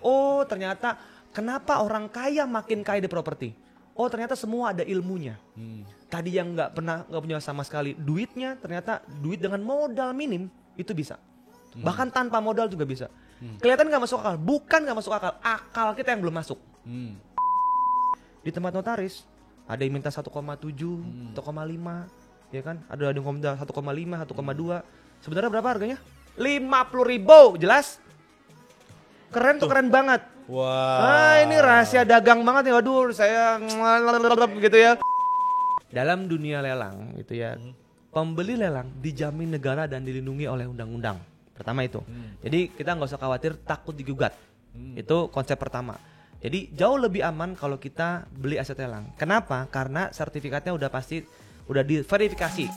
Oh ternyata kenapa orang kaya makin kaya di properti? Oh ternyata semua ada ilmunya. Tadi yang nggak punya sama sekali duitnya, ternyata duit dengan modal minim itu bisa. Bahkan tanpa modal juga bisa. Kelihatan nggak masuk akal, bukan nggak masuk akal, akal kita yang belum masuk. Di tempat notaris ada yang minta 1,7, 1,5, ya kan? Ada yang minta 1,5, 1,2. Sebenarnya berapa harganya? 50.000, jelas? Keren tuh, keren banget. Wah. Ini rahasia dagang banget ya. Waduh, saya gitu ya. Dalam dunia lelang gitu ya. Pembeli lelang dijamin negara dan dilindungi oleh undang-undang. Pertama itu. Jadi kita nggak usah khawatir takut digugat. Itu konsep pertama. Jadi jauh lebih aman kalau kita beli aset lelang. Kenapa? Karena sertifikatnya udah pasti udah diverifikasi.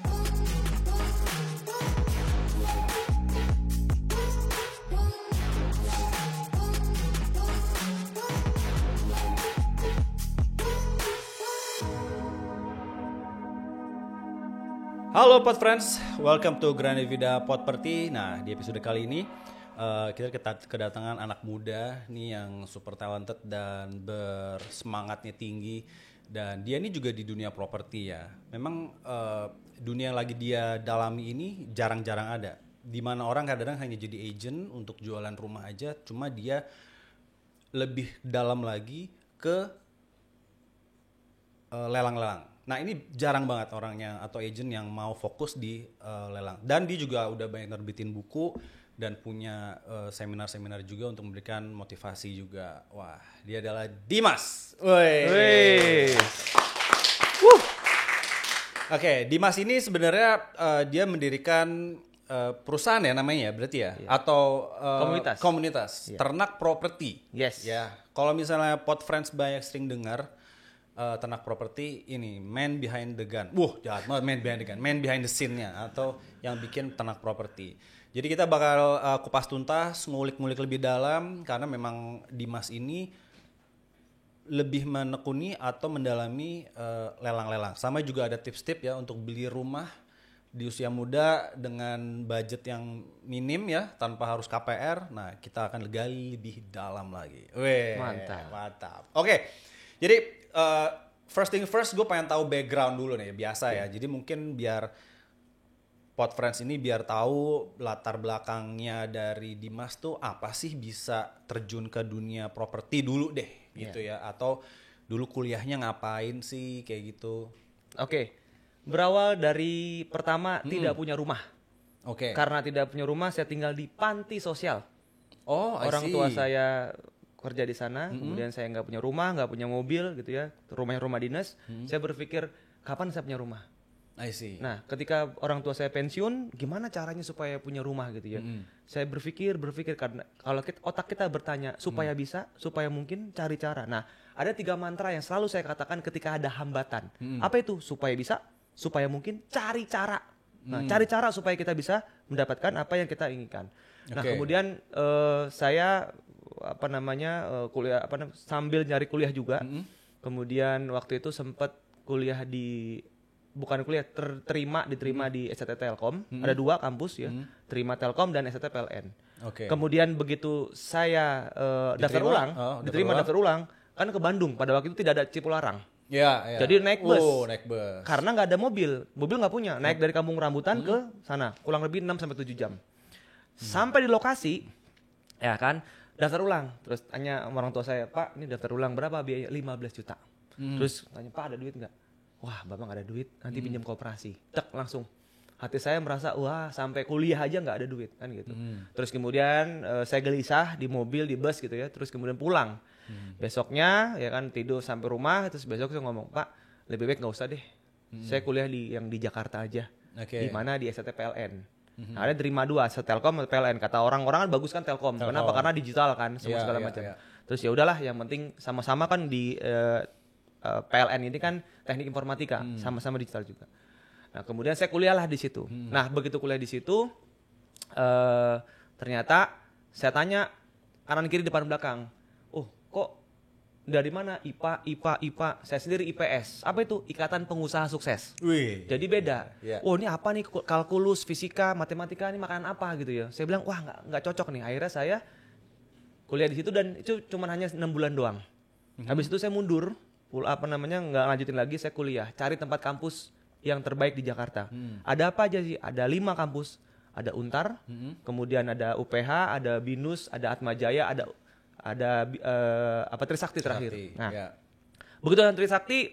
Halo Pod Friends, welcome to Grande Vida Podperti. Nah, di episode kali ini kita kedatangan anak muda nih yang super talented dan bersemangatnya tinggi. Dan dia ini juga di dunia properti ya. Memang dunia yang lagi dia dalami ini jarang-jarang ada. Dimana orang kadang-kadang hanya jadi agent untuk jualan rumah aja. Cuma dia lebih dalam lagi ke lelang-lelang. Nah ini jarang banget orangnya atau agent yang mau fokus di lelang. Dan dia juga udah banyak nerbitin buku dan punya seminar-seminar juga untuk memberikan motivasi juga. Wah, dia adalah Dimas. Oke, Dimas ini sebenarnya dia mendirikan perusahaan ya namanya berarti ya? Iya. Atau Komunitas. Iya. Ternak properti. Yes. Ya, kalau misalnya Pod Friends banyak sering dengar ternak properti ini man behind the gun. Jahat banget man behind the gun. Man behind the scene-nya atau yang bikin ternak properti. Jadi kita bakal kupas tuntas, ngulik-ngulik lebih dalam karena memang Dimas ini lebih menekuni atau mendalami lelang-lelang. Sama juga ada tips-tips ya untuk beli rumah di usia muda dengan budget yang minim ya, tanpa harus KPR. Nah, kita akan gali lebih dalam lagi. Mantap. Oke. Jadi first thing first, gue pengen tahu background dulu nih, biasa ya. Jadi mungkin biar Pod Friends ini biar tahu latar belakangnya dari Dimas tuh apa sih bisa terjun ke dunia properti dulu deh, gitu ya. Atau dulu kuliahnya ngapain sih kayak gitu. Oke. Berawal dari pertama tidak punya rumah. Oke. Karena tidak punya rumah, saya tinggal di panti sosial. Oh, I Orang see. tua saya kerja di sana, kemudian saya nggak punya rumah, nggak punya mobil gitu ya, rumahnya rumah dinas. Saya berpikir kapan saya punya rumah. I see. Nah, ketika orang tua saya pensiun, gimana caranya supaya punya rumah gitu ya? Saya berpikir karena kalau otak kita bertanya supaya bisa, supaya mungkin cari cara. Nah, ada 3 mantra yang selalu saya katakan ketika ada hambatan. Apa itu? Supaya bisa, supaya mungkin, cari cara. Nah, cari cara supaya kita bisa mendapatkan apa yang kita inginkan. Nah, kemudian saya kuliah sambil nyari kuliah juga. Kemudian waktu itu sempat kuliah diterima di SCT Telkom. Ada 2 kampus ya, terima Telkom dan SCT PLN. Kemudian begitu saya daftar ulang kan ke Bandung. Pada waktu itu tidak ada Cipularang. Ya. Jadi naik bus. Naik bus. Karena nggak ada mobil nggak punya. Naik dari Kampung Rambutan ke sana, kurang lebih 6-7 jam. Sampai di lokasi, ya kan, daftar ulang. Terus tanya sama orang tua saya, Pak, ini daftar ulang berapa biaya? 15 juta. Terus tanya, Pak ada duit nggak? Wah, Bapak nggak ada duit, nanti pinjam koperasi. Tek, langsung. Hati saya merasa, wah sampai kuliah aja nggak ada duit kan gitu. Terus kemudian saya gelisah di mobil, di bus gitu ya. Terus kemudian pulang. Besoknya ya kan tidur sampai rumah. Terus besok saya ngomong, Pak lebih baik nggak usah deh. Saya kuliah yang di Jakarta aja. Di mana di SCT PLN. Nah, ada terima 2, Telkom atau PLN. Kata orang-orang kan bagus kan Telkom. Kenapa? Karena digital kan, semua segala macam. Terus ya udahlah, yang penting sama-sama kan di PLN ini kan teknik informatika, sama-sama digital juga. Nah, kemudian saya kuliahlah di situ. Nah, begitu kuliah di situ, ternyata saya tanya kanan kiri depan belakang. Oh, kok dari mana? IPA. Saya sendiri IPS. Apa itu? Ikatan Pengusaha Sukses. Jadi beda. Oh, ini apa nih? Kalkulus, fisika, matematika, ini makanan apa gitu ya. Saya bilang, wah nggak cocok nih. Akhirnya saya kuliah di situ dan itu cuma hanya 6 bulan doang. Habis itu saya mundur, nggak lanjutin lagi, saya kuliah, cari tempat kampus yang terbaik di Jakarta. Ada apa aja sih? Ada 5 kampus, ada Untar, kemudian ada UPH, ada BINUS, ada Atmajaya, ada Trisakti terakhir. Nah, begitu dengan Trisakti,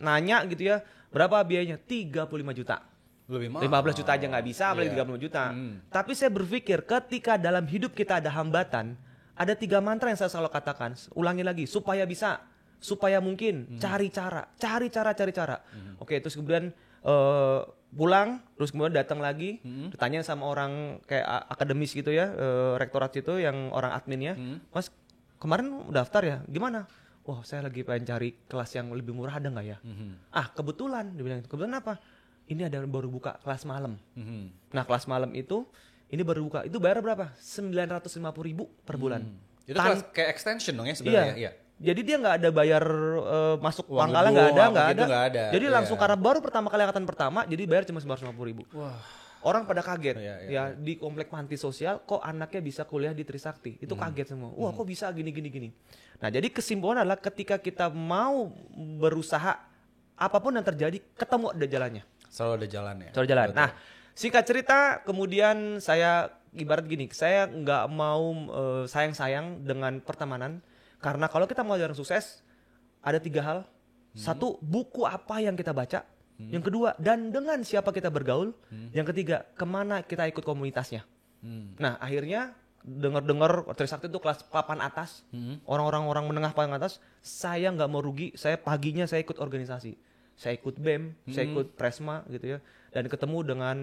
nanya gitu ya, berapa biayanya? 35 juta. Lebih mahal. 15 juta aja nggak bisa, apalagi 35 juta. Tapi saya berpikir ketika dalam hidup kita ada hambatan, ada 3 mantra yang saya selalu katakan, ulangi lagi, supaya bisa, supaya mungkin, cari cara. Oke, terus kemudian pulang, terus kemudian datang lagi, ditanya sama orang kayak akademis gitu ya, rektorat itu yang orang adminnya, Mas kemarin daftar ya, gimana? Wah, saya lagi pengen cari kelas yang lebih murah, ada nggak ya? Kebetulan, dia bilang, kebetulan apa? Ini ada baru buka kelas malam. Nah, kelas malam itu ini baru buka. Itu bayar berapa? 950.000 per bulan. Itu kelas kayak extension dong ya sebenarnya. Iya. Jadi dia nggak ada bayar masuk pangkalan, nggak ada. Jadi langsung karena baru pertama kali angkatan pertama, jadi bayar cuma 950.000. Wah. Orang pada kaget. Ya di komplek panti sosial kok anaknya bisa kuliah di Trisakti. Itu kaget semua. Wah, kok bisa gini. Nah, jadi kesimpulan adalah ketika kita mau berusaha, apapun yang terjadi, ketemu ada jalannya. Selalu ada jalan ya. Selalu jalan. Nah, singkat cerita, kemudian saya ibarat gini, saya nggak mau sayang-sayang dengan pertemanan, karena kalau kita mau jalan sukses, ada 3 hal. 1, buku apa yang kita baca. Yang kedua, dan dengan siapa kita bergaul. Yang ketiga, kemana kita ikut komunitasnya. Nah, akhirnya dengar Trisakti itu kelas papan atas, orang-orang menengah papan atas. Saya nggak mau rugi, paginya saya ikut organisasi. Saya ikut BEM, saya ikut Presma gitu ya, dan ketemu dengan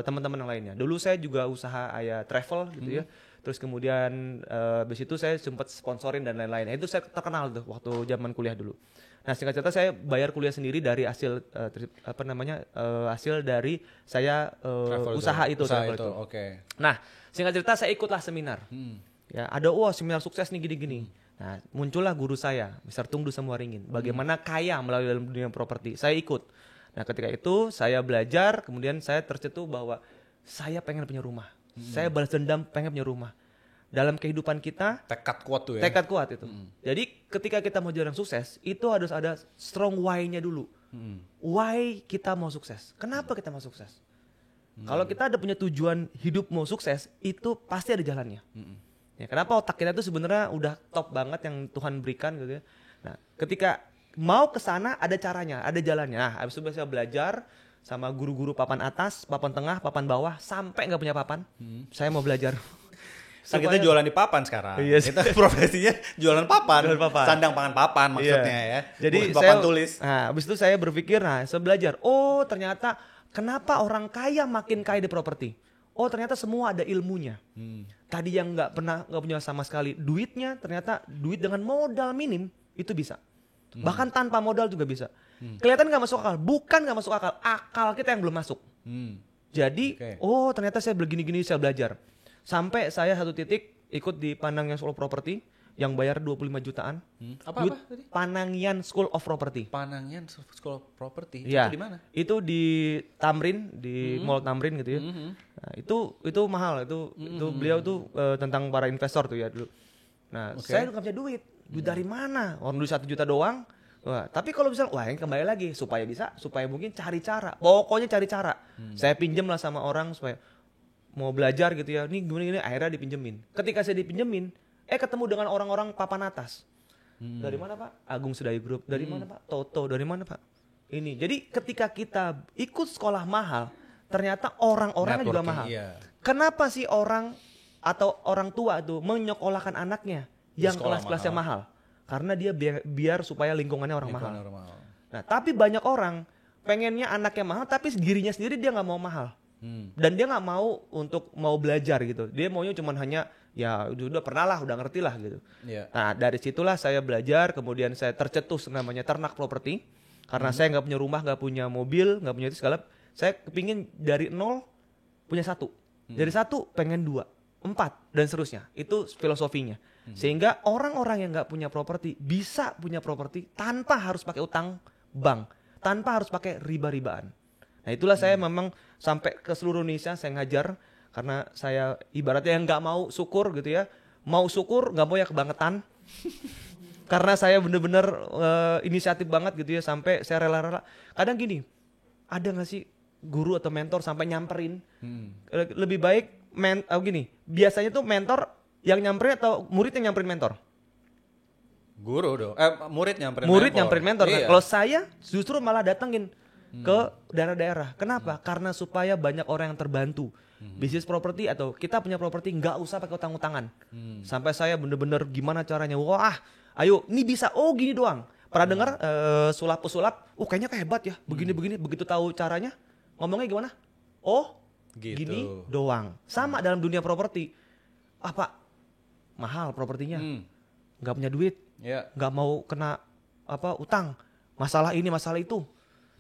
teman-teman yang lainnya. Dulu saya juga usaha travel gitu ya, terus kemudian habis itu saya sempat sponsorin dan lain-lain. Itu saya terkenal tuh waktu zaman kuliah dulu. Nah, singkat cerita saya bayar kuliah sendiri dari hasil hasil dari saya usaha itu. Oke. Nah, singkat cerita saya ikutlah seminar. Ya, ada seminar sukses nih gini-gini. Nah, muncullah guru saya, Mr. Tungdu Samuaringin. Bagaimana kaya melalui dalam dunia properti. Saya ikut. Nah, ketika itu saya belajar, kemudian saya tercetus bahwa saya pengen punya rumah. Saya balas dendam pengen punya rumah. Dalam kehidupan kita, tekad kuat tuh ya. Tekad kuat itu. Jadi ketika kita mau jalan sukses, itu harus ada strong why-nya dulu. Why kita mau sukses? Kenapa kita mau sukses? Kalau kita ada punya tujuan hidup mau sukses, itu pasti ada jalannya. Ya, kenapa otak kita itu sebenarnya udah top banget yang Tuhan berikan gitu ya. Nah, ketika mau ke sana ada caranya, ada jalannya. Nah, habis itu saya belajar sama guru-guru papan atas, papan tengah, papan bawah, sampai nggak punya papan. Saya mau belajar. Kita jualan di papan sekarang. Kita profesinya jualan papan. Sandang pangan papan maksudnya ya. Jadi bukan papan tulis. Nah, habis itu saya berpikir, saya belajar. Oh, ternyata kenapa orang kaya makin kaya di properti? Oh, ternyata semua ada ilmunya. Tadi yang nggak punya sama sekali duitnya, ternyata duit dengan modal minim itu bisa. Bahkan tanpa modal juga bisa. Kelihatan nggak masuk akal, bukan nggak masuk akal, akal kita yang belum masuk. Jadi, ternyata saya begini-gini saya belajar. Sampai saya satu titik ikut di Panangian School of Property yang bayar 25 jutaan. Apa tadi? Panangian School of Property. Panangian School of Property. Ya, itu di mana? Itu di Tamrin, di Mall Tamrin gitu ya. Nah, itu mahal, itu beliau tuh tentang para investor tuh ya dulu. Nah, saya nggak punya duit dari mana? Orang duit 1 juta doang. Wah, tapi kalau misalnya, yang kembali lagi supaya mungkin cari cara. Pokoknya cari cara. Saya pinjam lah sama orang supaya mau belajar gitu ya. Nih gini akhirnya dipinjemin. Ketika saya dipinjemin, ketemu dengan orang-orang papan atas. Dari mana Pak? Agung Sedayu Group. Dari mana Pak? Toto. Dari mana Pak? Ini. Jadi ketika kita ikut sekolah mahal, ternyata orang-orangnya juga mahal. Iya. Kenapa sih orang atau orang tua itu menyekolahkan anaknya yang kelas-kelas yang mahal? Karena dia biar supaya lingkungannya orang mahal. Nah, tapi banyak orang pengennya anaknya mahal, tapi dirinya sendiri dia nggak mau mahal. Dan dia nggak mau mau belajar gitu. Dia maunya cuman hanya ya udah pernah lah, udah ngerti lah gitu. Nah, dari situlah saya belajar, kemudian saya tercetus namanya ternak properti. Karena saya nggak punya rumah, nggak punya mobil, nggak punya itu segala. Saya kepingin dari 0 punya 1. Dari 1 pengen 2, 4 dan seterusnya. Itu filosofinya. Sehingga orang-orang yang nggak punya properti bisa punya properti tanpa harus pakai utang bank, tanpa harus pakai riba-ribaan. Nah, itulah saya memang sampai ke seluruh Indonesia saya ngajar, karena saya ibaratnya yang nggak mau syukur gitu ya. mau syukur nggak mau ya kebangetan. Karena saya bener-bener inisiatif banget gitu ya, sampai saya rela-rela. Kadang gini, ada nggak sih guru atau mentor sampai nyamperin? Lebih baik gini, biasanya tuh mentor yang nyamperin atau murid yang nyamperin mentor? Guru dong. Murid nyamperin mentor kan. Iya. Kalau saya justru malah datengin ke daerah-daerah. Kenapa? Karena supaya banyak orang yang terbantu. Bisnis properti atau kita punya properti nggak usah pakai utang-utangan. Sampai saya bener-bener gimana caranya? Wah, ayo, ini bisa. Oh, gini doang. Pernah dengar sulap-pesulap? Kayaknya hebat ya. Begini-begini. Begitu tahu caranya, ngomongnya gimana? Oh, Gitu. gini doang. Sama dalam dunia properti. Apa? Mahal propertinya. Nggak punya duit. Iya. Nggak mau kena utang. Masalah ini, masalah itu.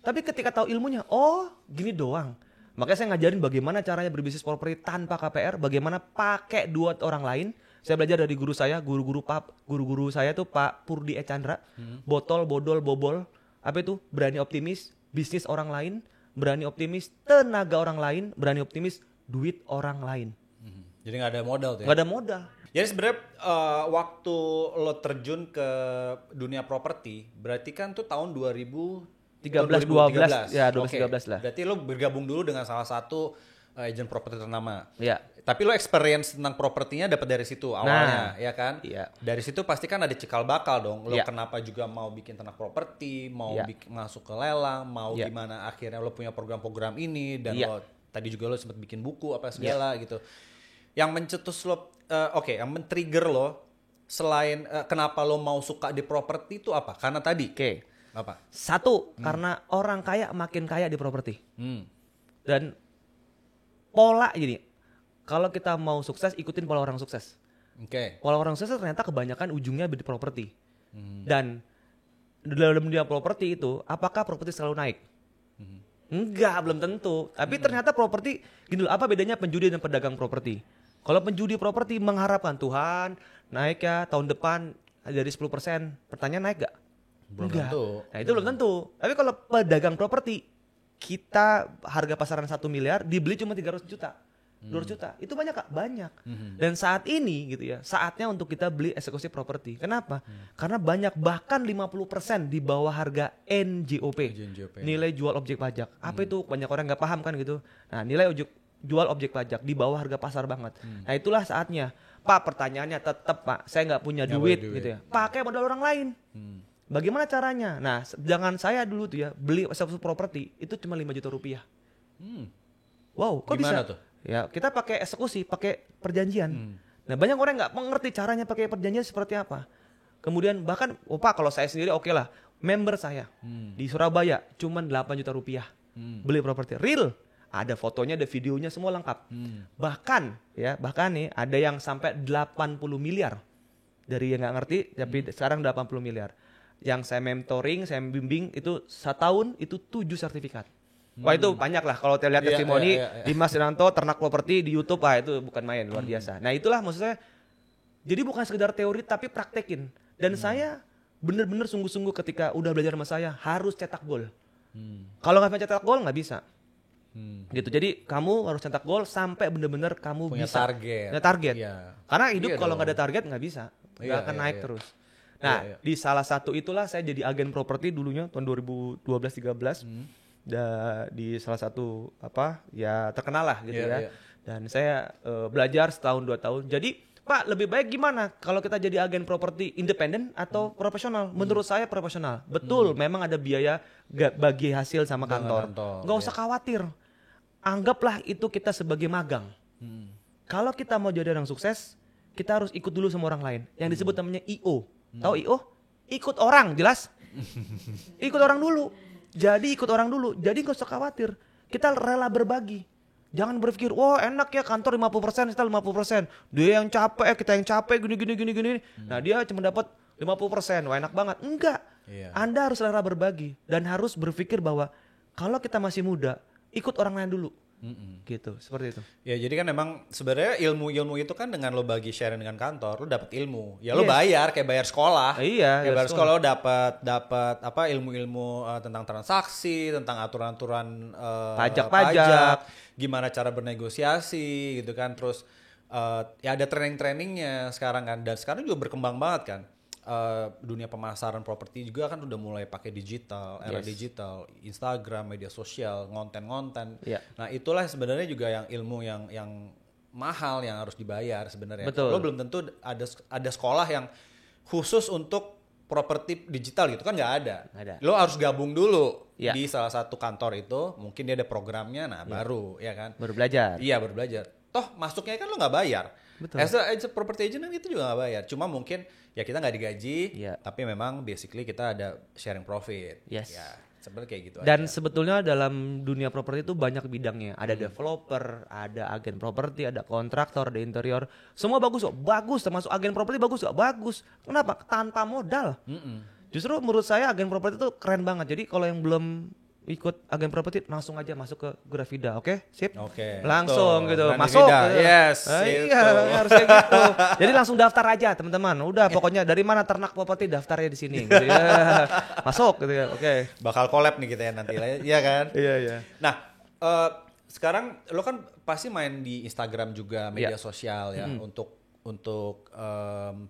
Tapi ketika tahu ilmunya, oh gini doang. Makanya saya ngajarin bagaimana caranya berbisnis properti tanpa KPR, bagaimana pakai duit orang lain. Saya belajar dari guru saya, guru-guru saya tuh Pak Purdi Chandra. Botol, bodol, bobol. Apa itu? Berani optimis, bisnis orang lain, berani optimis, tenaga orang lain, berani optimis, duit orang lain. Jadi nggak ada modal tuh ya? Nggak ada modal. Jadi sebenarnya waktu lo terjun ke dunia properti, berarti kan tuh tahun 2012, ya 2013 lah. Berarti lo bergabung dulu dengan salah satu agent properti ternama. Iya. Tapi lo experience tentang propertinya dapat dari situ awalnya, ya kan? Iya. Dari situ pasti kan ada cikal bakal dong. Lo Iya. kenapa juga mau bikin ternak properti, mau Iya. masuk ke lelang, mau Iya. gimana akhirnya lo punya program-program ini dan Iya. lo tadi juga lo sempat bikin buku apa segala gitu. Yang mencetus lo, yang men-trigger lo selain kenapa lo mau suka di properti itu apa? Karena tadi. Oke. Apa? Satu, karena orang kaya makin kaya di properti. Hmm. Dan pola gini, kalau kita mau sukses, ikutin pola orang sukses. Oke. Pola orang sukses ternyata kebanyakan ujungnya di properti. Dan dalam dunia properti itu, apakah properti selalu naik? Enggak, belum tentu. Tapi ternyata properti, gini loh, apa bedanya penjudi dan pedagang properti? Kalau penjudi properti mengharapkan Tuhan naik ya tahun depan dari 10%, pertanyaan naik gak? Belum Enggak. tentu. Nah itu belum tentu. Tapi kalau pedagang properti, kita harga pasaran 1 miliar dibeli cuma 300 juta. 200 juta. Itu banyak Kak? Banyak. Dan saat ini gitu ya, saatnya untuk kita beli eksekusi properti. Kenapa? Karena banyak, bahkan 50% di bawah harga NJOP. Nilai jual objek pajak. Apa itu? Banyak orang nggak paham kan gitu. Nah nilai jual objek pajak di bawah harga pasar banget. Nah itulah saatnya. Pak, pertanyaannya tetap Pak, saya nggak punya duit gitu ya. Pakai modal orang lain. Bagaimana caranya? Nah, jangan saya dulu tuh ya beli satu properti itu cuma 5 juta rupiah. Wow, kok Gimana bisa? tuh? Ya, kita pakai eksekusi, pakai perjanjian. Nah, banyak orang nggak mengerti caranya pakai perjanjian seperti apa. Kemudian bahkan, Pak, kalau saya sendiri oke lah, member saya di Surabaya cuma 8 juta rupiah beli properti real. Ada fotonya, ada videonya, semua lengkap. Bahkan nih ada yang sampai 80 miliar. Dari yang nggak ngerti, tapi sekarang 80 miliar. Yang saya mentoring, saya bimbing itu setahun itu 7 sertifikat. Wah itu banyak lah kalau kita lihat testimoni Dimas Sinanto ternak properti di YouTube, itu bukan main, luar biasa. Nah itulah maksudnya, jadi bukan sekedar teori tapi praktekin. Dan saya bener-bener sungguh-sungguh ketika udah belajar sama saya harus cetak gol. Kalau nggak bisa cetak gol nggak bisa. Gitu. Jadi kamu harus cetak gol sampai bener-bener kamu Punya bisa. target. Punya target. Iya. Karena hidup Iya kalau dong. nggak ada target nggak bisa, nggak akan naik terus. Nah, Iya. di salah satu itulah saya jadi agen properti dulunya tahun 2012-13. Di salah satu terkenal lah gitu ya. Iya, iya. Dan saya belajar setahun 2 tahun. Jadi Pak, lebih baik gimana kalau kita jadi agen properti independen atau profesional? Menurut saya profesional. Betul, memang ada biaya bagi hasil sama kantor. Nggak usah khawatir. Anggaplah itu kita sebagai magang. Kalau kita mau jadi orang sukses, kita harus ikut dulu sama orang lain. Yang disebut namanya IO. Tahu IO? Ikut orang, jelas? Ikut orang dulu. Jadi ikut orang dulu. Jadi nggak usah khawatir. Kita rela berbagi. Jangan berpikir, wah enak ya kantor 50%, kita 50%. Dia yang capek, kita yang capek, gini. Nah dia cuma dapat 50%, wah enak banget. Enggak. Anda harus rela berbagi. Dan harus berpikir bahwa kalau kita masih muda, ikut orang lain dulu. Gitu, seperti itu. Ya jadi kan memang sebenarnya ilmu itu kan dengan lo bagi sharing dengan kantor, lo dapet ilmu. Ya lo bayar kayak bayar sekolah. Iya, kayak bayar sekolah lo dapat ilmu-ilmu tentang transaksi, tentang aturan-aturan Pajak, gimana cara bernegosiasi gitu kan. Terus ya ada training-trainingnya sekarang kan, dan sekarang juga berkembang banget kan. Dunia pemasaran properti juga kan udah mulai pakai digital, era digital, Instagram, media sosial, konten-konten. Iya. Nah itulah sebenarnya juga yang ilmu yang mahal yang harus dibayar sebenarnya. Betul. Lo belum tentu ada sekolah yang khusus untuk properti digital gitu kan, nggak ada. Lo harus gabung dulu di salah satu kantor itu, mungkin dia ada programnya, nah baru ya kan. Baru belajar. Iya baru belajar. Toh masuknya kan lo nggak bayar. Betul. As a property agent kan itu juga nggak bayar. Cuma mungkin ya kita nggak digaji, tapi memang basically kita ada sharing profit. Yes. Ya sebenarnya kayak gitu. Dan aja. sebetulnya dalam dunia properti itu banyak bidangnya. Ada developer, ada agen properti, ada kontraktor, ada interior. Semua bagus kok, bagus. Termasuk agen properti bagus kok, bagus. Kenapa? Tanpa modal. Justru menurut saya agen properti itu keren banget. Jadi kalau yang belum ikut agen properti langsung aja masuk ke Grafida, oke? Sip? Oke. Langsung betul. gitu, Grafida. masuk. Gitu. Yes. Iya, harus kayak gitu. Jadi langsung daftar aja teman-teman. Udah pokoknya dari mana ternak properti daftarnya di sini. Gitu ya. Masuk gitu ya, oke. Bakal collab nih kita ya nanti, iya kan? Iya. Nah, sekarang lo kan pasti main di Instagram juga, media sosial ya, untuk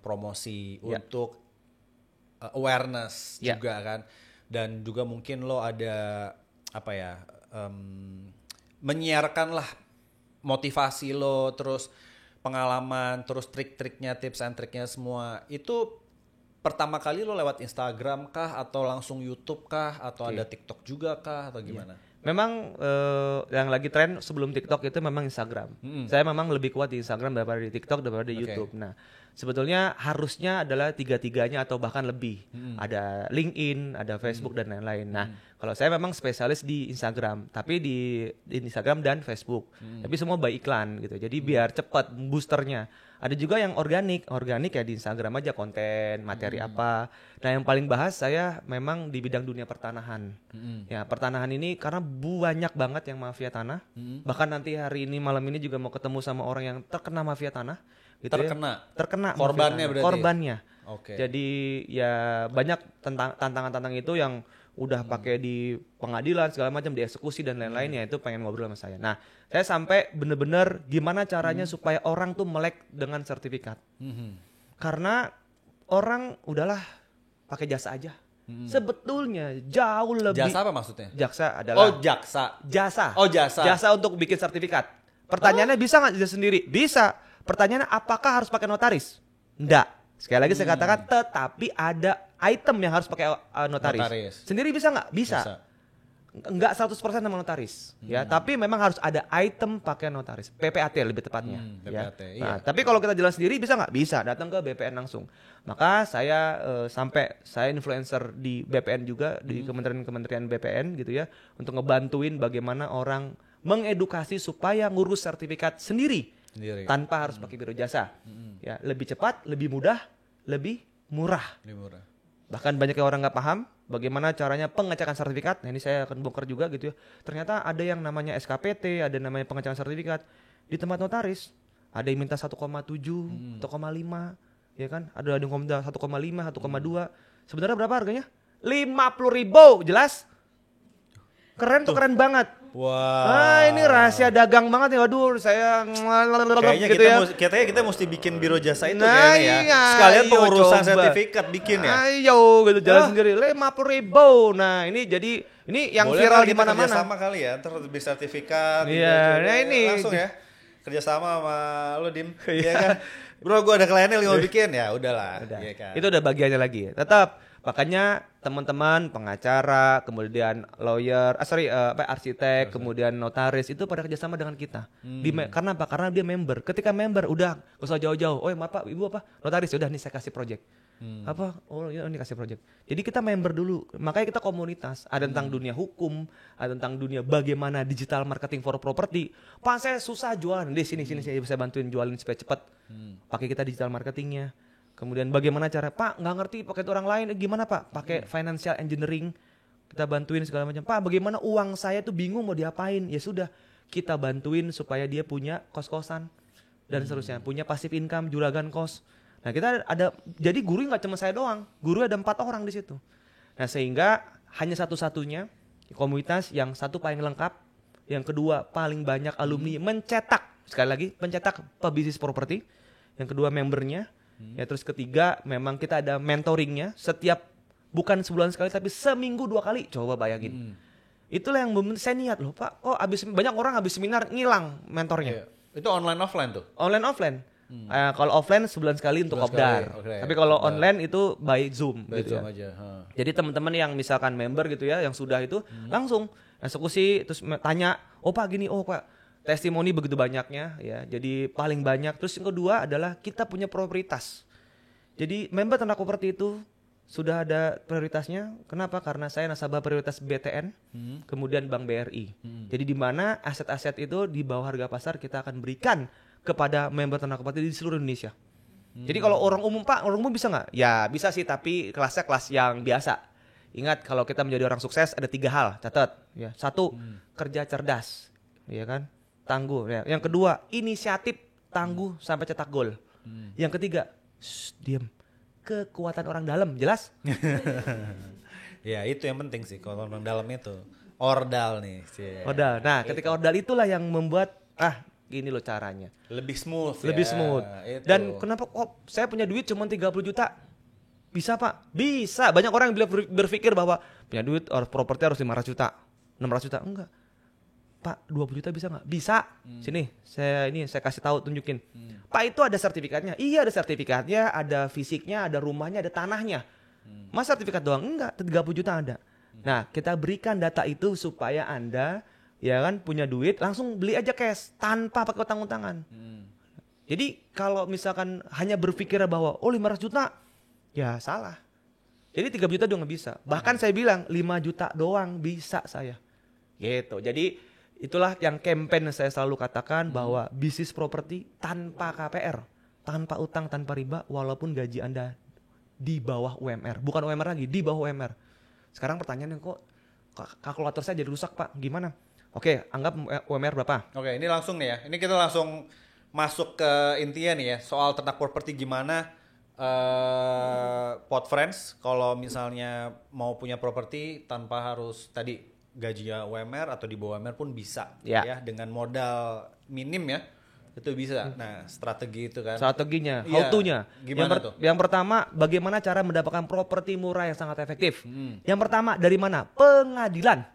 promosi, untuk awareness juga kan. Dan juga mungkin lo ada menyiarkan lah motivasi lo, terus pengalaman, terus trik-triknya, tips and triknya semua. Itu pertama kali lo lewat Instagram kah, atau langsung YouTube kah, atau ada TikTok juga kah, atau gimana? Memang yang lagi tren sebelum TikTok itu memang Instagram. Saya memang lebih kuat di Instagram daripada di TikTok daripada di YouTube. Nah, sebetulnya harusnya adalah tiga-tiganya atau bahkan lebih. Ada LinkedIn, ada Facebook dan lain-lain. Nah, kalau saya memang spesialis di Instagram, tapi di Instagram dan Facebook. Tapi semua by iklan gitu. Jadi biar cepat boosternya. Ada juga yang organik ya di Instagram aja konten, materi apa. Nah, yang paling bahas saya memang di bidang dunia pertanahan. Ya, pertanahan ini karena banyak banget yang mafia tanah. Bahkan nanti hari ini malam ini juga mau ketemu sama orang yang terkena mafia tanah. Gitu terkena korbannya berarti. Korbannya. Oke. Jadi ya banyak tantangan-tantangan itu yang udah pakai di pengadilan segala macam, dieksekusi dan lain-lain, ya itu pengen ngobrol sama saya. Nah, saya sampai bener-bener gimana caranya supaya orang tuh melek dengan sertifikat. Karena orang udahlah pakai jasa aja. Sebetulnya jauh lebih. Jasa apa maksudnya? Jaksa adalah. Jasa. Jasa untuk bikin sertifikat. Pertanyaannya bisa nggak dia sendiri? Bisa. Pertanyaannya apakah harus pakai notaris? Enggak. Sekali lagi saya katakan, tetapi ada item yang harus pakai notaris. Sendiri bisa nggak? Bisa. Enggak 100% sama notaris, ya. Tapi memang harus ada item pakai notaris. PPAT lebih tepatnya. PPAT, ya. iya. Nah, tapi kalau kita jalan sendiri bisa nggak? Bisa. Datang ke BPN langsung. Maka saya saya influencer di BPN juga, di kementerian BPN gitu ya, untuk ngebantuin bagaimana orang mengedukasi supaya ngurus sertifikat sendiri. Tanpa harus pakai biro jasa. Ya, lebih cepat, lebih mudah, lebih murah. Bahkan banyak orang nggak paham bagaimana caranya pengecekan sertifikat. Nah, ini saya akan bongkar juga gitu ya. Ternyata ada yang namanya SKPT, ada namanya pengecekan sertifikat di tempat notaris. Ada yang minta 1,7, 1,5, ya kan? Ada yang minta 1,5, 1,2. Sebenarnya berapa harganya? 50.000, jelas? Keren tuh, keren banget. Wah. Ini rahasia dagang banget ya. Waduh, saya kayaknya gitu kita mesti bikin biro jasa itu nah, kayaknya ya. Iya, Sekalian pengurusan sertifikat bikin ya. Ayo gitu jalan sendiri 50.000. Nah, ini jadi ini yang boleh viral di mana-mana. Kerjasama kali ya, terus lebih sertifikat. Iya, gitu. nah ini langsung ya. Kerjasama sama lo Dim. Iya kan. Bro, gue ada kliennya yang mau bikin ya, udahlah. Iya kan. Itu udah bagiannya lagi. Tetap makanya teman-teman pengacara, kemudian lawyer, arsitek, kemudian notaris itu pada kerjasama dengan kita. Karena apa? Karena dia member. Ketika member udah gak usah jauh-jauh. Oh maaf Pak, Ibu apa? Notaris, udah nih saya kasih project. Apa? Oh ya ini kasih project. Jadi kita member dulu. Makanya kita komunitas. Ada tentang dunia hukum, ada tentang dunia bagaimana digital marketing for property. Pak saya susah jualan. Di sini saya bisa bantuin jualin supaya cepat. Pakai kita digital marketingnya. Kemudian bagaimana cara, Pak nggak ngerti pakai orang lain, gimana Pak? Pakai financial engineering, kita bantuin segala macam. Pak bagaimana uang saya tuh bingung mau diapain? Ya sudah, kita bantuin supaya dia punya kos-kosan dan seterusnya, punya passive income, juragan kos. Nah kita ada, jadi guru nggak cuma saya doang, guru ada 4 orang di situ. Nah sehingga hanya satu-satunya komunitas yang satu paling lengkap, yang kedua paling banyak alumni mencetak sekali lagi pencetak pebisnis properti, yang kedua membernya, ya terus ketiga memang kita ada mentoringnya setiap bukan sebulan sekali tapi seminggu 2 kali, coba bayangin. Itulah yang saya niat loh Pak, banyak orang habis seminar ngilang mentornya. Iya. Itu online offline tuh? Online offline. Kalau offline sebulan sekali untuk kopdar. Okay. Tapi kalau online itu by Zoom By gitu Zoom ya. aja. Jadi teman-teman yang misalkan member gitu ya, yang sudah itu langsung eksekusi terus tanya, "Oh Pak gini, oh Pak." Testimoni begitu banyaknya ya. Jadi paling banyak. Terus yang kedua adalah kita punya prioritas. Jadi member Tanah Properti itu sudah ada prioritasnya. Kenapa? Karena saya nasabah prioritas BTN, kemudian Bank BRI. Jadi di mana aset-aset itu di bawah harga pasar kita akan berikan kepada member Tanah Properti di seluruh Indonesia. Jadi kalau orang umum Pak, orang umum bisa nggak? Ya bisa sih, tapi kelasnya kelas yang biasa. Ingat kalau kita menjadi orang sukses ada 3 hal, catat. Ya, 1, kerja cerdas, ya kan, tangguh. Ya. Yang kedua, inisiatif, tangguh sampai cetak gol. Yang ketiga, diam, kekuatan orang dalam, jelas? Ya itu yang penting sih kalau orang dalam itu. Ordal nih. Ordal. Nah, ketika ordal itulah yang membuat gini loh caranya. Lebih smooth. Lebih smooth. Itu. Dan kenapa saya punya duit cuma 30 juta? Bisa Pak? Bisa. Banyak orang yang berpikir bahwa punya duit properti harus 500 juta, 600 juta. Enggak. Pak, 20 juta bisa nggak? Bisa. Sini, saya kasih tahu, tunjukin. Pak, itu ada sertifikatnya. Iya, ada sertifikatnya, ada fisiknya, ada rumahnya, ada tanahnya. Mas sertifikat doang? Enggak, 30 juta ada. Nah, kita berikan data itu supaya Anda ya kan punya duit langsung beli aja cash tanpa pakai utang-utangan. Jadi kalau misalkan hanya berpikir bahwa 500 juta ya salah. Jadi 3 juta doang nggak bisa. Bahkan saya bilang 5 juta doang bisa saya. Gitu. Jadi itulah yang campaign saya selalu katakan bahwa bisnis properti tanpa KPR, tanpa utang, tanpa riba, walaupun gaji Anda di bawah UMR. Bukan UMR lagi, di bawah UMR. Sekarang pertanyaannya kok kalkulator saya jadi rusak Pak, gimana? Oke, anggap UMR berapa? Oke, ini langsung nih ya. Ini kita langsung masuk ke intinya nih ya. Soal ternak properti gimana Pod Friends kalau misalnya mau punya properti tanpa harus tadi gajinya UMR atau di bawah UMR pun bisa ya dengan modal minim ya. Itu bisa. Nah, strategi itu kan. Strateginya, how to-nya. Gimana tuh? Yang pertama, bagaimana cara mendapatkan properti murah yang sangat efektif. Yang pertama, dari mana? Pengadilan.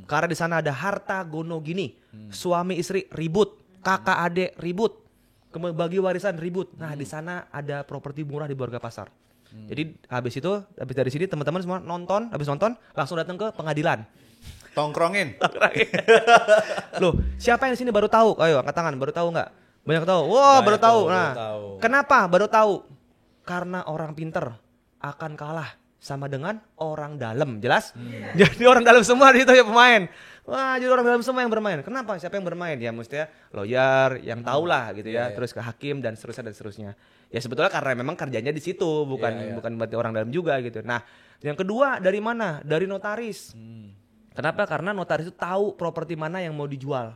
Karena di sana ada harta gono gini, suami istri ribut, kakak adik ribut, bagi warisan ribut. Nah di sana ada properti murah di harga pasar. Jadi habis dari sini teman-teman semua habis nonton langsung datang ke pengadilan. Tongkrongin. Loh, siapa yang di sini baru tahu? Ayo angkat tangan, baru tahu nggak? Banyak tahu. Wah, baru tahu. Nah, kenapa baru tahu? Karena orang pinter akan kalah sama dengan orang dalam, jelas? Jadi orang dalam semua di situ ya pemain. Wah, jadi orang dalam semua yang bermain. Kenapa? Siapa yang bermain? Ya mestinya lawyer yang tahu lah gitu ya. Terus ke hakim dan seterusnya. Ya sebetulnya karena memang kerjanya di situ, bukan berarti orang dalam juga gitu. Nah, yang kedua dari mana? Dari notaris. Kenapa? Karena notaris itu tahu properti mana yang mau dijual.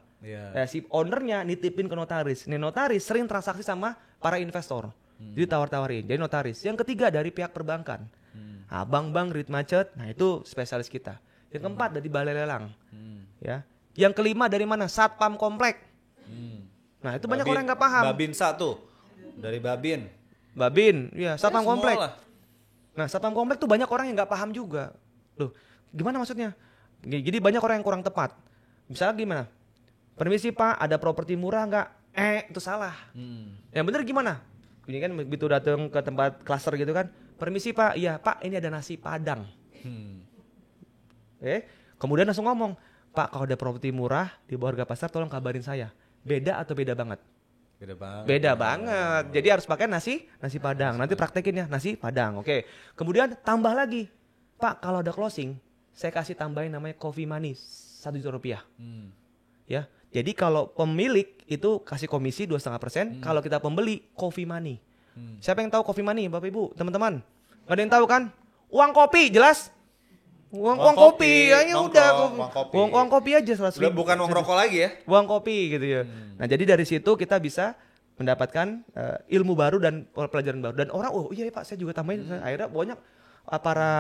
Si ownernya nitipin ke notaris. Ini notaris sering transaksi sama para investor. Jadi tawar-tawarin. Jadi notaris. Yang ketiga dari pihak perbankan. Bank-bank rate macet, nah itu spesialis kita. Yang keempat dari balai lelang, ya. Yang kelima dari mana? Satpam komplek. Nah itu banyak orang yang nggak paham. Babin satu, dari Babin, ya satpam komplek. Nah satpam komplek tuh banyak orang yang nggak paham juga. Loh, gimana maksudnya? Jadi banyak orang yang kurang tepat. Misalnya gimana? Permisi Pak, ada properti murah nggak? Itu salah. Yang bener gimana? Ini kan begitu datang ke tempat klaster gitu kan. Permisi Pak, iya Pak ini ada nasi Padang. Kemudian langsung ngomong, Pak kalau ada properti murah di bawah harga pasar tolong kabarin saya. Beda atau beda banget? Beda banget. Jadi harus pakai nasi Padang. Nanti praktekin ya nasi Padang. Oke. Kemudian tambah lagi, Pak kalau ada closing, saya kasih tambahin namanya coffee money 1 juta rupiah. Ya. Jadi kalau pemilik itu kasih komisi 2,5%, kalau kita pembeli coffee money. Siapa yang tahu coffee money, Bapak Ibu, teman-teman? Gak ada yang tahu kan? Uang kopi, jelas? Uang kopi, ya udah. Uang kopi aja 100 ribu. Bukan uang rokok lagi ya? Uang kopi gitu ya. Nah jadi dari situ kita bisa mendapatkan ilmu baru dan pelajaran baru. Dan orang, oh iya Pak saya juga tambahin. Akhirnya banyak para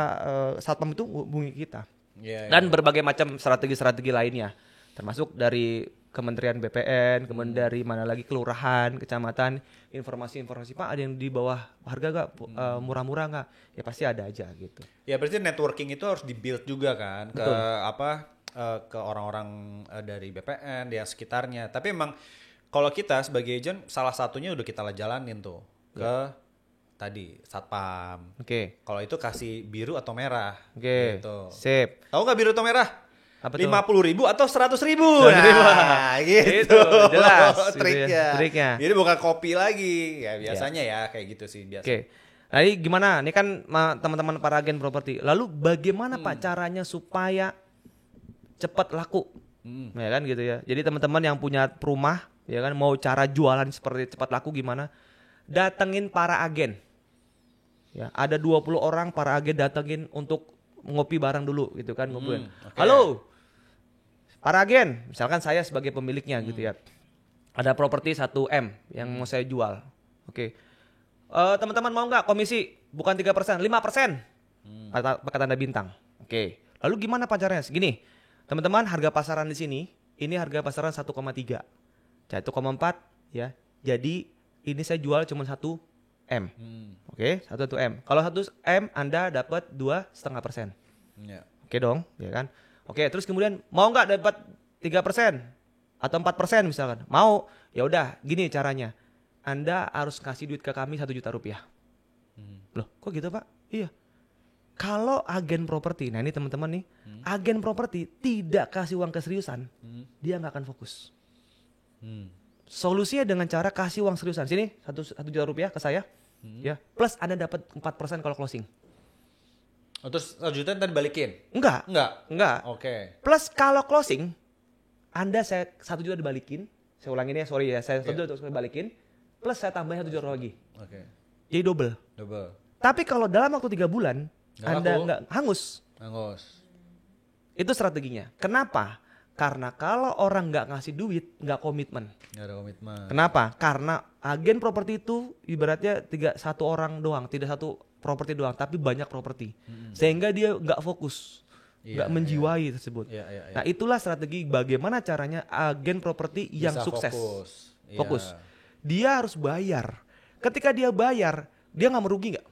satpam itu hubungi kita. Dan berbagai macam strategi-strategi lainnya. Termasuk dari Kementerian BPN, kemudian dari mana lagi kelurahan, kecamatan, informasi-informasi Pak ada yang di bawah harga gak, murah-murah gak? Ya pasti ada aja gitu. Ya berarti networking itu harus di-build juga kan Betul. ke orang-orang dari BPN, yang sekitarnya. Tapi emang kalau kita sebagai agent salah satunya udah kita jalanin tuh ke tadi satpam. Oke. Kalau itu kasih biru atau merah. Oke. Gitu. Sip. Tahu nggak biru atau merah? Apa tuh? 50.000 atau 100.000. 100.000. Nah, gitu. Itu, jelas. Triknya. Jadi bukan kopi lagi. Ya biasanya ya kayak gitu sih biasa. Oke. Nah ini gimana? Ini kan teman-teman para agen properti. Lalu bagaimana Pak caranya supaya cepat laku? Ya kan gitu ya. Jadi teman-teman yang punya rumah, ya kan mau cara jualan seperti cepat laku gimana? Datengin para agen. Ya, ada 20 orang para agen datengin untuk ngopi bareng dulu gitu kan, ngobrolin. Okay. Halo. Para agen, misalkan saya sebagai pemiliknya gitu ya. Ada properti 1M yang mau saya jual. Oke. Teman-teman mau nggak komisi bukan 3%, 5%. Pakai tanda bintang. Oke. Lalu gimana pacarnya? Segini. Teman-teman, harga pasaran di sini, ini harga pasaran 1,3. Jadi 1,4 ya. Jadi ini saya jual cuma 1M. Oke, 1M. Kalau 1M Anda dapat 2,5%. Ya. Oke dong, ya kan? Oke, terus kemudian mau nggak dapat 3% atau 4% misalkan? Mau, ya udah, gini caranya. Anda harus kasih duit ke kami 1 juta rupiah. Loh, kok gitu Pak? Iya. Kalau agen properti, nah ini teman-teman nih, agen properti tidak kasih uang keseriusan, dia nggak akan fokus. Solusinya dengan cara kasih uang seriusan. Sini 1 juta rupiah ke saya, ya. Plus Anda dapat 4% kalau closing. Oh, terus 1 juta tadi balikin? Enggak. Oke. Plus kalau closing, Anda saya 1 juta dibalikin. Saya ulangin ya, sorry ya, saya 1 juta terus balikin. Plus saya tambahin 1 juta lagi. Oke. Jadi double. Tapi kalau dalam waktu 3 bulan, Anda nggak hangus. Itu strateginya. Kenapa? Karena kalau orang nggak ngasih duit, nggak komitmen. Nggak ada komitmen. Kenapa? Karena agen properti itu ibaratnya satu orang doang, tidak satu properti doang, tapi banyak properti. Sehingga dia nggak fokus, nggak menjiwai tersebut. Nah itulah strategi bagaimana caranya agen properti yang bisa sukses. Fokus. Dia harus bayar. Ketika dia bayar, dia nggak merugi nggak?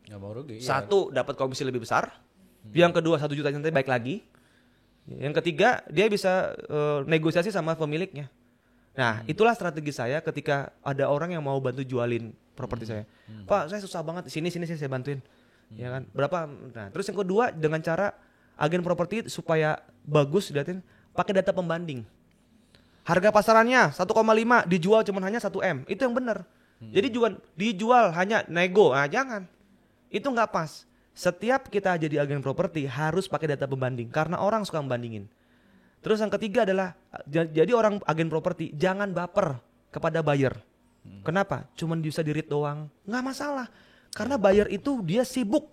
Nggak mau rugi. Satu, dapat komisi lebih besar. Yang kedua, 1 juta nanti baik lagi. Yang ketiga, dia bisa negosiasi sama pemiliknya. Nah, itulah strategi saya ketika ada orang yang mau bantu jualin properti saya. Pak, saya susah banget. Sini saya bantuin. Ya kan? Berapa? Nah, terus yang kedua dengan cara agen properti supaya bagus dilihatin pakai data pembanding. Harga pasarannya 1,5 dijual cuma hanya 1M. Itu yang benar. Jadi dijual hanya nego. Nah, jangan. Itu nggak pas. Setiap kita jadi agen properti harus pakai data pembanding karena orang suka membandingin. Terus yang ketiga adalah jadi orang agen properti jangan baper kepada buyer. Kenapa? Cuman bisa di-read doang. Nggak masalah. Karena buyer itu dia sibuk.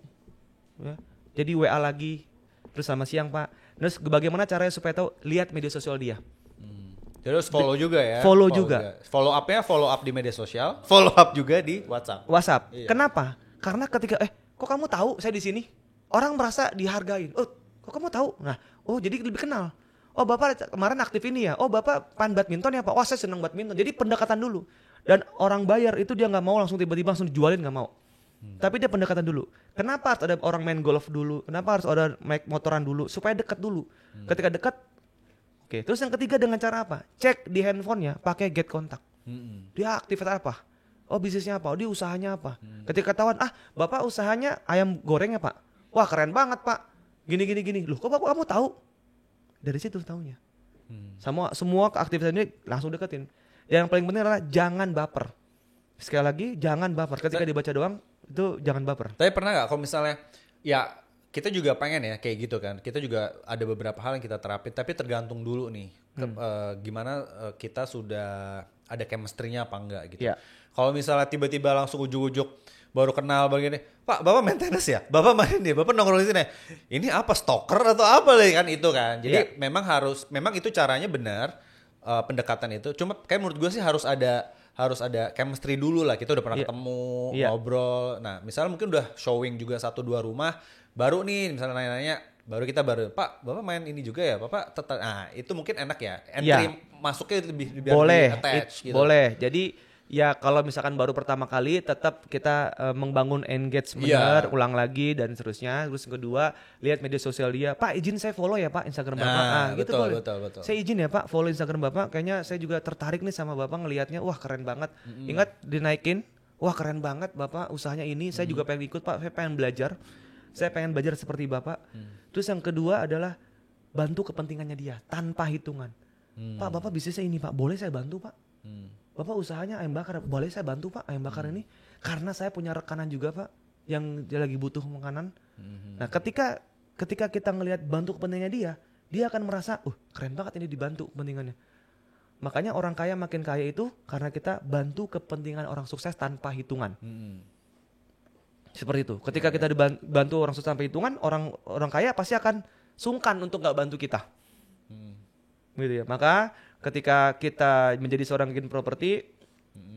Ya. Jadi WA lagi. Terus selamat siang Pak. Terus bagaimana caranya supaya tahu? Lihat media sosial dia. Terus follow juga ya. Follow juga. Follow up-nya follow up di media sosial. Follow up juga di WhatsApp. Iya. Kenapa? Karena ketika kok kamu tahu saya di sini? Orang merasa dihargain. Oh, kok kamu tahu? Nah, oh jadi lebih kenal. Oh, Bapak kemarin aktif ini ya. Oh, Bapak main badminton ya, Pak. Wah, saya senang badminton. Jadi pendekatan dulu. Dan orang bayar itu dia nggak mau langsung tiba-tiba langsung dijualin, nggak mau. Tapi dia pendekatan dulu. Kenapa harus ada orang main golf dulu? Kenapa harus ada main motoran dulu? Supaya dekat dulu. Ketika dekat, oke. Terus yang ketiga dengan cara apa? Cek di handphonenya, pakai get kontak. Dia aktivitas apa? Oh, bisnisnya apa? Oh, dia usahanya apa? Ketika ketahuan, Bapak usahanya ayam goreng ya Pak? Wah, keren banget Pak. Gini. Loh, kok Bapak kamu tahu? Dari situ tahunya. Semua aktivitas ini langsung deketin. Yang paling penting adalah jangan baper. Sekali lagi, jangan baper. Ketika dibaca doang, itu jangan baper. Tapi pernah nggak kalau misalnya, ya kita juga pengen ya kayak gitu kan. Kita juga ada beberapa hal yang kita terapin, tapi tergantung dulu nih. Gimana kita sudah ada chemistry-nya apa enggak gitu. Yeah. Kalau misalnya tiba-tiba langsung ujuk-ujuk baru kenal begini, Pak, Bapak maintenance ya? Bapak main nih, Bapak nongkrong di sini. Ini apa, stalker atau apa lagi kan itu kan. Jadi memang itu caranya benar, pendekatan itu. Cuma kayak menurut gue sih harus ada chemistry dulu lah. Kita udah pernah ketemu, ngobrol. Nah, misalnya mungkin udah showing juga 1-2 rumah, baru nih misalnya nanya-nanya, Baru kita Pak, Bapak main ini juga ya, Bapak nah itu mungkin enak ya, Iya. entry masuknya lebih Boleh, attach gitu. boleh. Jadi ya kalau misalkan baru pertama kali tetap kita membangun engage benar, ulang lagi dan seterusnya. Terus kedua, lihat media sosial dia. Pak, izin saya follow ya Pak Instagram Bapak. Nah, gitu boleh. Betul. Saya izin ya Pak follow Instagram Bapak. Kayaknya saya juga tertarik nih sama Bapak ngelihatnya. Wah, keren banget. Ingat dinaikin. Wah, keren banget Bapak usahanya ini. Saya juga pengen ikut Pak. Saya pengen belajar. Saya pengen belajar seperti Bapak. Terus yang kedua adalah bantu kepentingannya dia tanpa hitungan. Pak, Bapak bisnisnya ini Pak. Boleh saya bantu Pak? Bapak usahanya ayam bakar, boleh saya bantu Pak ayam bakar ini? Karena saya punya rekanan juga Pak yang dia lagi butuh makanan. Nah ketika kita ngelihat bantu kepentingannya dia akan merasa, keren banget ini dibantu kepentingannya. Makanya orang kaya makin kaya itu karena kita bantu kepentingan orang sukses tanpa hitungan. Seperti itu. Ketika kita dibantu orang sukses tanpa hitungan, orang kaya pasti akan sungkan untuk nggak bantu kita. Gitu ya. Maka ketika kita menjadi seorang agent properti,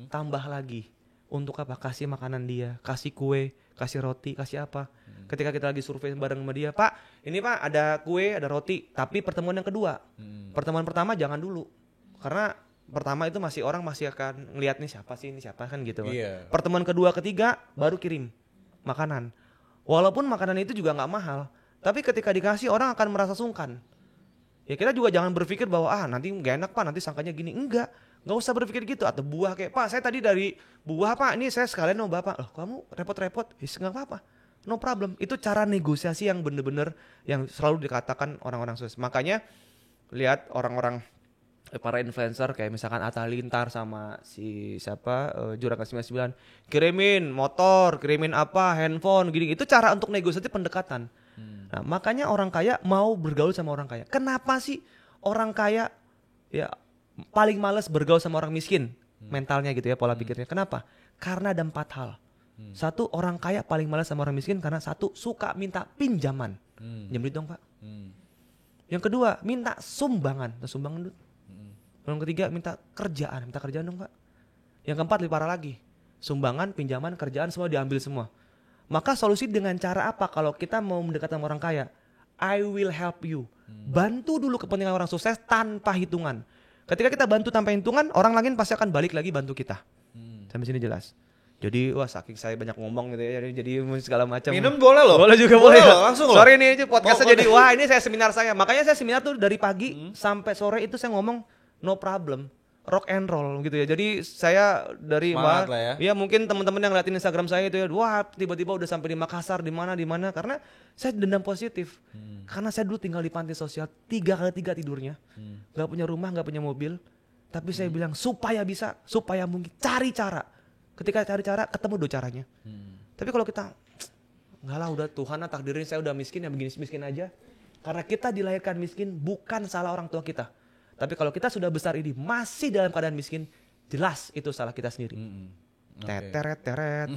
tambah lagi untuk apa? Kasih makanan dia, kasih kue, kasih roti, kasih apa? Ketika kita lagi survei bareng sama dia, Pak, ini Pak ada kue, ada roti. Tapi pertemuan yang kedua, pertemuan pertama jangan dulu, karena pertama itu orang masih akan ngeliat nih siapa sih, ini siapa kan gitu. Iya. Pertemuan kedua, ketiga baru kirim makanan. Walaupun makanan itu juga nggak mahal, tapi ketika dikasih orang akan merasa sungkan. Ya kita juga jangan berpikir bahwa nanti gak enak Pak, nanti sangkanya gini. Enggak usah berpikir gitu. Atau buah kayak, Pak saya tadi dari buah Pak, ini saya sekalian mau Bapak. Loh kamu repot-repot, gak apa-apa, no problem. Itu cara negosiasi yang bener-bener yang selalu dikatakan orang-orang sukses. Makanya lihat orang-orang para influencer kayak misalkan Atta Lintar sama si siapa Juragan 99 kirimin motor, kirimin apa, handphone gini. Itu cara untuk negosiasi pendekatan. Nah, makanya orang kaya mau bergaul sama orang kaya. Kenapa sih orang kaya ya paling males bergaul sama orang miskin? Mentalnya gitu ya, pola pikirnya. Kenapa? Karena ada 4 hal. Satu, orang kaya paling males sama orang miskin karena satu, suka minta pinjaman. Pinjam duit dong Pak. Yang kedua, minta sumbangan. Sumbangan duit. Yang ketiga, minta kerjaan dong Pak. Yang keempat, lebih parah lagi. Sumbangan, pinjaman, kerjaan semua diambil semua. Maka solusi dengan cara apa kalau kita mau mendekat sama orang kaya? I will help you. Bantu dulu kepentingan orang sukses tanpa hitungan. Ketika kita bantu tanpa hitungan, orang lain pasti akan balik lagi bantu kita. Sampai sini jelas. Jadi saking saya banyak ngomong gitu ya, jadi segala macam. Minum boleh loh. Boleh juga boleh. Langsung loh. Sorry nih podcastnya jadi ini saya seminar saya. Makanya saya seminar tuh dari pagi sampai sore itu saya ngomong no problem. Rock and roll gitu ya. Jadi saya dari ya mungkin teman-teman yang liatin Instagram saya itu ya, wah tiba-tiba udah sampai di Makassar di mana karena saya dendam positif. Karena saya dulu tinggal di panti sosial 3x3 tidurnya. Gak punya rumah, gak punya mobil. Tapi saya bilang supaya mungkin cari cara. Ketika cari cara ketemu 2 caranya. Tapi kalau kita enggak lah, udah Tuhan lah takdirin saya udah miskin ya begini miskin aja. Karena kita dilahirkan miskin bukan salah orang tua kita. Tapi kalau kita sudah besar ini masih dalam keadaan miskin, jelas itu salah kita sendiri. Teret.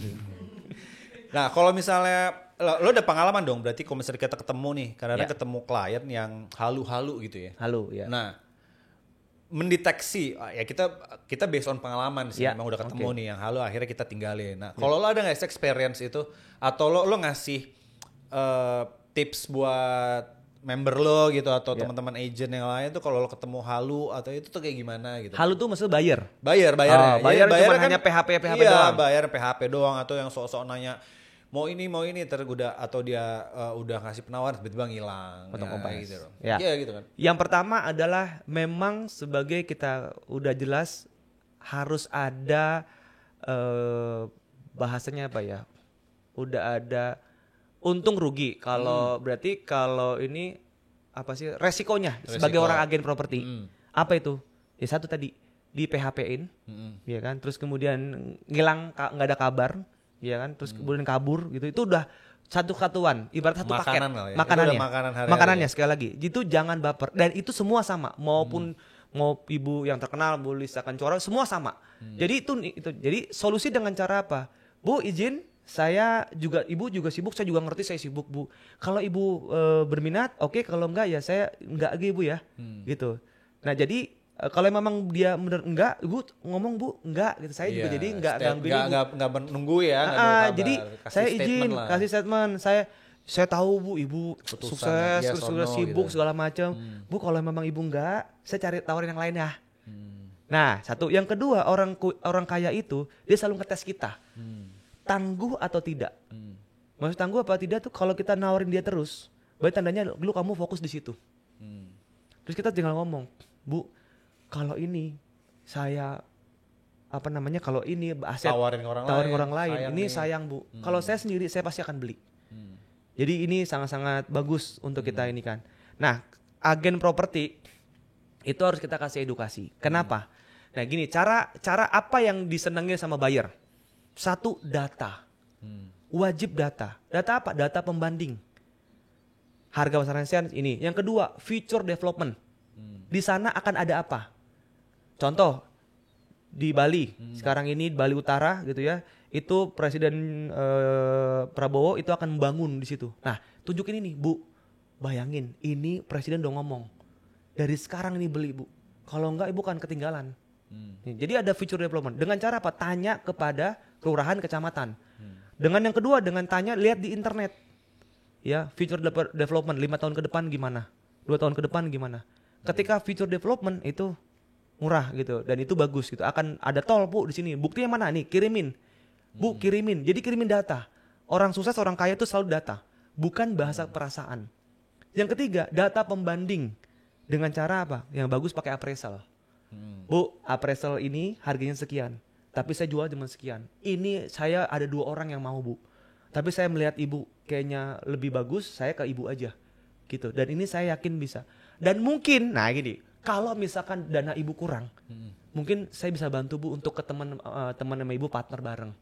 Nah kalau misalnya lo ada pengalaman dong, berarti kalau misalnya kita ketemu nih, karena ketemu klien yang halu-halu gitu ya. Halu ya. Nah mendeteksi ya kita based on pengalaman sih, memang udah ketemu nih yang halu, akhirnya kita tinggalin. Nah kalau lo ada nggak experience itu, atau lo ngasih tips buat member lo gitu atau teman-teman agent yang lain tuh kalau lo ketemu halu atau itu tuh kayak gimana gitu? Halu tuh maksudnya bayar. Bayar cuma kan, hanya PHP iya, doang. Bayar PHP doang, atau yang sok-sok nanya mau ini tergoda, atau dia udah ngasih penawaran tiba-tiba ngilang. Potong kompas gitu. Ya gitu kan. Yang pertama adalah memang sebagai kita udah jelas harus ada bahasanya apa ya? Udah ada untung rugi. Kalau berarti kalau ini apa sih resikonya sebagai orang agen properti? Apa itu? Ya satu tadi di PHP-in, ya kan? Terus kemudian ngilang, nggak ada kabar, ya kan? Terus kemudian kabur gitu. Itu udah satu kesatuan, ibarat satu paket. Ya. Makanannya sekali lagi. Itu jangan baper. Dan itu semua sama, maupun mau ibu yang terkenal, Bu Lisa Kencoro, semua sama. Jadi itu. Jadi solusi dengan cara apa? Bu izin. Ibu juga sibuk, saya juga ngerti saya sibuk Bu. Kalau ibu berminat, oke. Kalau enggak ya saya enggak lagi Bu ya, gitu. Nah jadi kalau memang dia bener enggak, ibu ngomong Bu enggak, gitu. Saya juga jadi enggak gangguin ibu. Enggak menunggu ya. Jadi saya izin, kasih statement. Saya tahu Bu, Ibu Keputusan sukses, yes terus or sudah no sibuk gitu. segala macam. Bu, kalau memang Ibu enggak, saya cari tawarin yang lain ya. Nah, satu. Yang kedua, orang kaya itu dia selalu ngetes kita. Tangguh atau tidak. Maksud tangguh apa tidak tuh kalau kita nawarin dia terus, berarti tandanya lu kamu fokus di situ. Terus kita tinggal ngomong, Bu, kalau ini saya kalau ini aset Tawarin ke orang lain, lain, sayang ini nih. sayang Bu. Kalau saya sendiri saya pasti akan beli. Jadi ini sangat-sangat bagus untuk kita ini kan. Nah, agen properti itu harus kita kasih edukasi. Kenapa? Nah, gini, cara apa yang disenangi sama buyer? Satu, data. Wajib data. Data apa? Data pembanding. Harga pasaran ini. Yang kedua, future development. Di sana akan ada apa? Contoh di Bali, sekarang ini di Bali Utara gitu ya. Itu Presiden Prabowo itu akan membangun di situ. Nah, tunjukin ini, Bu. Bayangin, ini Presiden udah ngomong. Dari sekarang ini beli, Bu. Kalau enggak Ibu kan ketinggalan. Jadi ada future development. Dengan cara apa? Tanya kepada kelurahan, kecamatan. Dengan yang kedua, dengan tanya lihat di internet. Ya, future development 5 tahun ke depan gimana? 2 tahun ke depan gimana? Ketika future development itu murah gitu dan itu bagus gitu. Akan ada tol, Bu, di sini. Buktinya mana nih? Kirimin. Bu, kirimin. Jadi kirimin data. Orang sukses, orang kaya itu selalu data, bukan bahasa perasaan. Yang ketiga, data pembanding. Dengan cara apa? Yang bagus pakai appraisal. Bu, appraisal ini harganya sekian, tapi saya jual cuma sekian. Ini saya ada 2 orang yang mau, Bu. Tapi saya melihat Ibu kayaknya lebih bagus, saya ke Ibu aja. Gitu. Dan ini saya yakin bisa. Dan mungkin, nah gini, kalau misalkan dana Ibu kurang, mungkin saya bisa bantu Bu untuk ke teman sama Ibu partner bareng.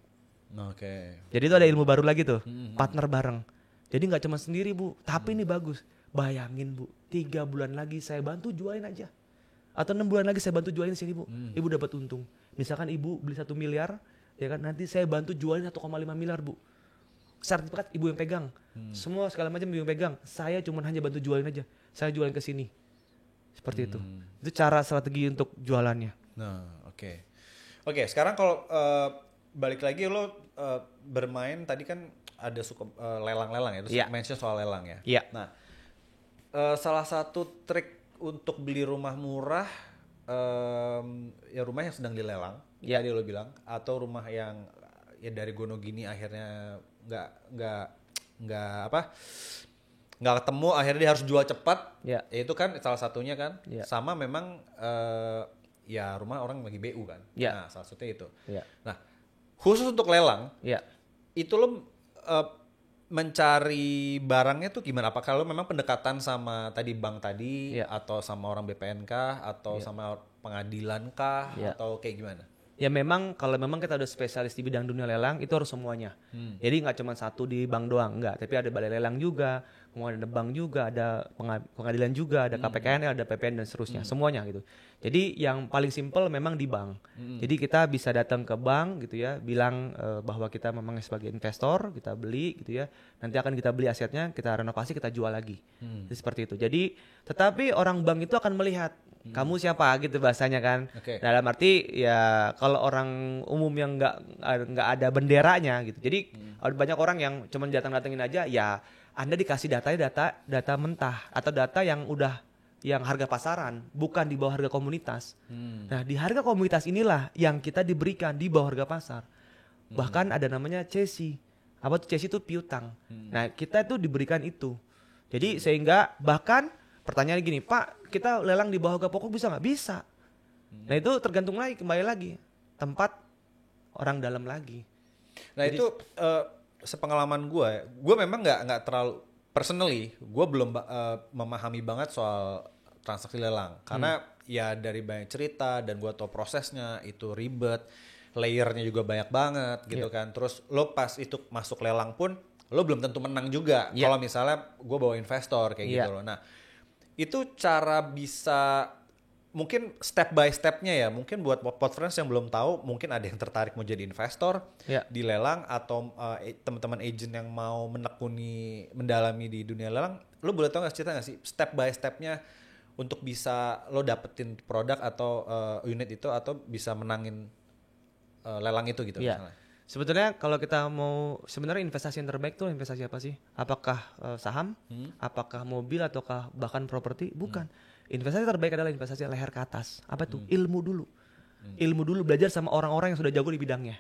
Oke. Jadi itu ada ilmu baru lagi tuh, partner bareng. Jadi nggak cuma sendiri Bu, tapi ini bagus. Bayangin Bu, 3 bulan lagi saya bantu jualin aja. Atau 6 bulan lagi saya bantu jualin sini Bu. Ibu dapat untung. Misalkan Ibu beli 1 miliar, ya kan, nanti saya bantu jualin 1,5 miliar Bu. Sertifikat Ibu yang pegang. Semua segala macam Ibu yang pegang. Saya cuma hanya bantu jualin aja. Saya jualin ke sini. Seperti itu. Itu cara strategi untuk jualannya. Nah, oke. Oke, sekarang kalau balik lagi lo bermain tadi kan ada suka lelang-lelang ya, terus Iya. mention soal lelang ya. Iya. Nah, salah satu trik untuk beli rumah murah, ya rumah yang sedang dilelang, Iya. tadi lo bilang, atau rumah yang ya dari Gonogini akhirnya nggak ketemu, akhirnya dia harus jual cepat. Iya. Ya itu kan salah satunya kan. Iya. Sama memang ya rumah orang lagi BU kan. Iya. Nah, salah satunya itu. Iya. Nah, khusus untuk lelang, Iya. itu lo mencari barangnya tuh gimana? Apakah lo memang pendekatan sama tadi bank tadi, Iya. atau sama orang BPN kah, atau sama pengadilan kah, Iya. atau kayak gimana? Ya memang kalau memang kita udah spesialis di bidang dunia lelang itu harus semuanya. Jadi nggak cuma satu di bank doang, enggak. Tapi ada balai lelang juga, kemudian ada bank juga, ada pengadilan juga, ada KPKN, ada PPN dan seterusnya, semuanya gitu. Jadi yang paling simpel memang di bank. Jadi kita bisa datang ke bank gitu ya, bilang bahwa kita memang sebagai investor, kita beli gitu ya. Nanti akan kita beli asetnya, kita renovasi, kita jual lagi. Jadi seperti itu. Jadi tetapi orang bank itu akan melihat kamu siapa gitu bahasanya kan. Oke. Dalam arti ya kalau orang umum yang nggak ada benderanya gitu. Jadi ada banyak orang yang cuma datang-datengin aja, ya Anda dikasih data mentah atau data yang udah yang harga pasaran, bukan di bawah harga komunitas. Nah, di harga komunitas inilah yang kita diberikan di bawah harga pasar. Bahkan ada namanya CESI. Apa tuh CESI itu piutang. Nah, kita itu diberikan itu. Jadi sehingga bahkan pertanyaan gini, Pak, kita lelang di bawah harga pokok bisa nggak? Bisa. Nah itu tergantung lagi, kembali lagi tempat orang dalam lagi. Nah Jadi, itu sepengalaman gue memang nggak terlalu personally, gue belum memahami banget soal transaksi lelang karena ya dari banyak cerita dan gue tau prosesnya itu ribet, layernya juga banyak banget gitu kan. Terus lo pas itu masuk lelang pun lo belum tentu menang juga. Kalau misalnya gue bawa investor kayak gitu loh. Nah itu cara bisa mungkin step by stepnya ya, mungkin buat Podfriends yang belum tahu, mungkin ada yang tertarik mau jadi investor di lelang atau teman-teman agent yang mau mendalami di dunia lelang, lo boleh tahu cerita nggak sih step by stepnya untuk bisa lo dapetin produk atau unit itu atau bisa menangin lelang itu gitu misalnya. Sebetulnya kalau kita mau sebenarnya investasi yang terbaik tuh investasi apa sih? Apakah saham? Apakah mobil ataukah bahkan properti? Bukan. Investasi terbaik adalah investasi leher ke atas. Apa tuh? Ilmu dulu. Ilmu dulu, belajar sama orang-orang yang sudah jago di bidangnya.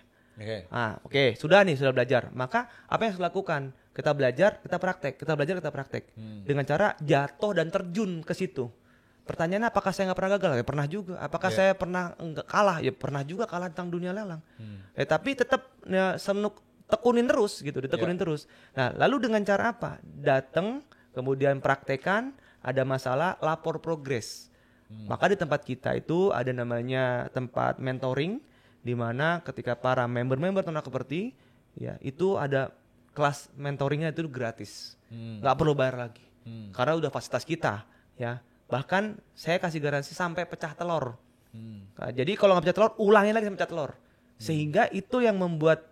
Oke, sudah belajar. Maka apa yang harus dilakukan? Kita belajar, kita praktek. Kita belajar, kita praktek. Dengan cara jatuh dan terjun ke situ. Pertanyaannya apakah saya nggak pernah gagal? Ya pernah juga. Apakah saya pernah nggak kalah? Ya pernah juga kalah tentang dunia lelang. Tapi tetap ya, tekunin terus gitu, ditekunin terus. Nah, lalu dengan cara apa? Datang, kemudian praktekan, ada masalah, lapor progres. Maka di tempat kita itu ada namanya tempat mentoring, di mana ketika para member-member Ternak Properti, ya itu ada kelas mentoringnya itu gratis, nggak perlu bayar lagi, karena udah fasilitas kita, ya. Bahkan saya kasih garansi sampai pecah telur. Nah, jadi kalau nggak pecah telur, ulangin lagi sampai pecah telur. Sehingga itu yang membuat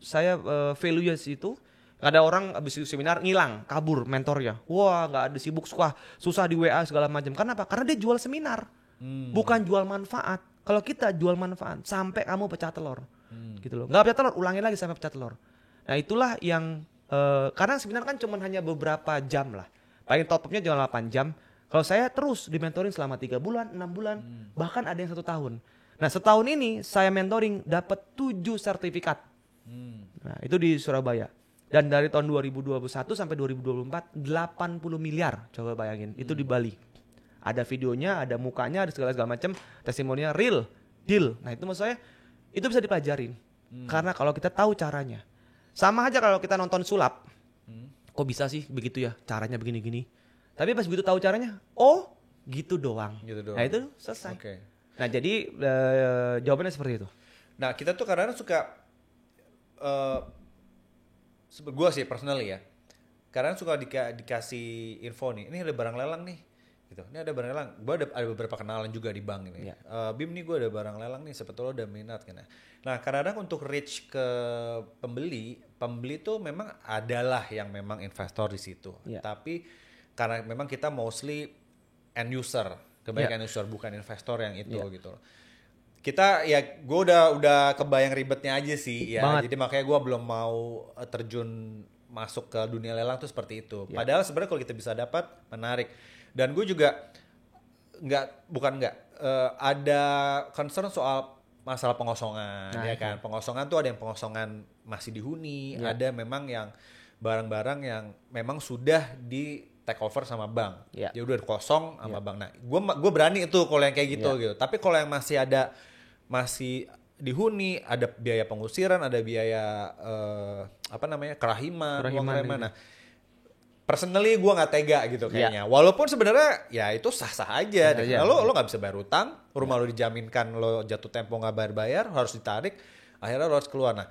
saya values itu. Ada orang habis seminar ngilang, kabur mentornya. Wah, nggak ada sibuk, susah di WA segala macam. Kenapa? Karena dia jual seminar, bukan jual manfaat. Kalau kita jual manfaat sampai kamu pecah telur, gitu loh. Nggak pecah telur, ulangin lagi sampai pecah telur. Nah itulah yang karena seminar kan cuma hanya beberapa jam lah. Paling top-nya cuma 8 jam. Kalau saya terus di-mentoring selama 3 bulan, 6 bulan, bahkan ada yang 1 tahun. Nah setahun ini saya mentoring dapat 7 sertifikat. Nah itu di Surabaya. Dan dari tahun 2021 sampai 2024, 80 miliar. Coba bayangin, itu di Bali. Ada videonya, ada mukanya, ada segala macam, testimoninya real, deal. Nah itu maksud saya, itu bisa dipelajarin. Karena kalau kita tahu caranya. Sama aja kalau kita nonton sulap. Kok bisa sih begitu ya, caranya begini-gini. Tapi pas begitu tahu caranya, oh gitu doang. Nah itu selesai. Nah jadi jawabannya seperti itu. Nah kita tuh kadang-kadang suka, gue sih personally ya, kadang suka dikasih info nih, ini ada barang lelang nih, gitu. Ini ada barang lelang. Gue ada beberapa kenalan juga di bank ini. Bim nih gue ada barang lelang nih, sebetulnya udah minat kan. Nah kadang-kadang untuk reach ke pembeli tuh memang adalah yang memang investor di situ. Tapi karena memang kita mostly end user, kebanyakan end user, bukan investor yang itu gitu loh. Kita ya gue udah kebayang ribetnya aja sih ya. Jadi makanya gue belum mau terjun masuk ke dunia lelang tuh seperti itu. Padahal sebenarnya kalau kita bisa dapat menarik. Dan gue juga ada concern soal masalah pengosongan, ya kan. Pengosongan tuh ada yang pengosongan masih dihuni, ada memang yang barang-barang yang memang sudah di take over sama bank, ya udah kosong sama bank. Nah, gue berani itu kalau yang kayak gitu gitu. Tapi kalau yang masih dihuni, ada biaya pengusiran, ada biaya kerahiman. Nah, personally gue nggak tega gitu kayaknya. Walaupun sebenarnya ya itu sah-sah aja. Lo nggak bisa bayar utang, rumah lo dijaminkan lo jatuh tempo nggak bayar, harus ditarik, akhirnya lo harus keluar. Nah,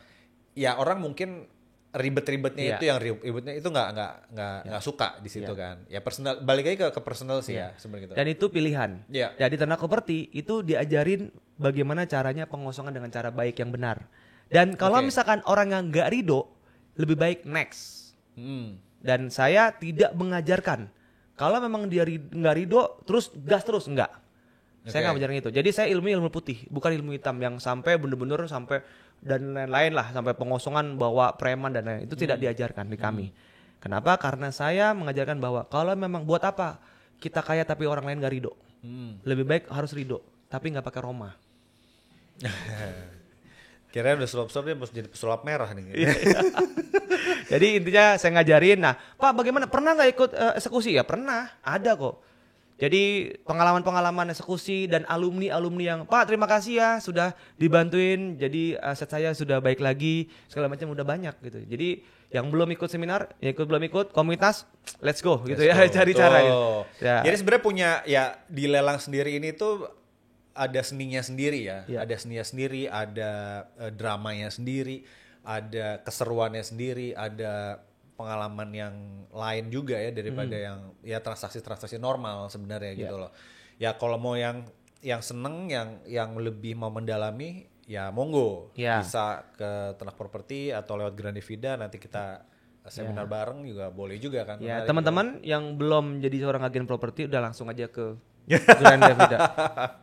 ya orang mungkin ribet-ribetnya itu yang ribetnya itu nggak suka di situ kan. Ya personal, balik lagi ke personal sih ya sebenarnya gitu. Dan itu pilihan. Jadi Ternak Properti itu diajarin bagaimana caranya pengosongan dengan cara baik yang benar. Dan kalau misalkan orang yang nggak ridho, lebih baik next. Dan saya tidak mengajarkan kalau memang dia nggak ridho terus gas terus, enggak. Saya nggak mengajarkan itu. Jadi saya ilmu putih, bukan ilmu hitam yang sampai bener-bener sampai dan lain-lain lah, sampai pengosongan bawa preman dan lain-lain. Itu tidak diajarkan di kami. Kenapa? Karena saya mengajarkan bahwa kalau memang buat apa kita kaya tapi orang lain gak ridho, lebih baik harus ridho tapi nggak pakai Roma. Kira udah sulap-sulap dia harus jadi pesulap merah nih. Jadi intinya saya ngajarin. Nah, Pak bagaimana? Pernah nggak ikut eksekusi? Ya pernah, ada kok. Jadi pengalaman-pengalaman eksekusi dan alumni yang Pak terima kasih ya sudah dibantuin, jadi aset saya sudah baik lagi, segala macam udah banyak gitu. Jadi yang belum ikut seminar, belum ikut komunitas, let's go gitu ya, cari cara gitu. Ya. Jadi sebenarnya punya ya di lelang sendiri ini tuh ada seninya sendiri ya. Ada seninya sendiri, ada dramanya sendiri, ada keseruannya sendiri, ada pengalaman yang lain juga ya daripada yang ya transaksi normal sebenarnya gitu loh. Ya kalau mau yang seneng, yang lebih mau mendalami ya monggo bisa ke Ternak Properti atau lewat Grandivida, nanti kita seminar bareng juga boleh juga kan. Ya, Menarik teman-teman yang belum jadi seorang agen properti udah langsung aja ke Grand Davida.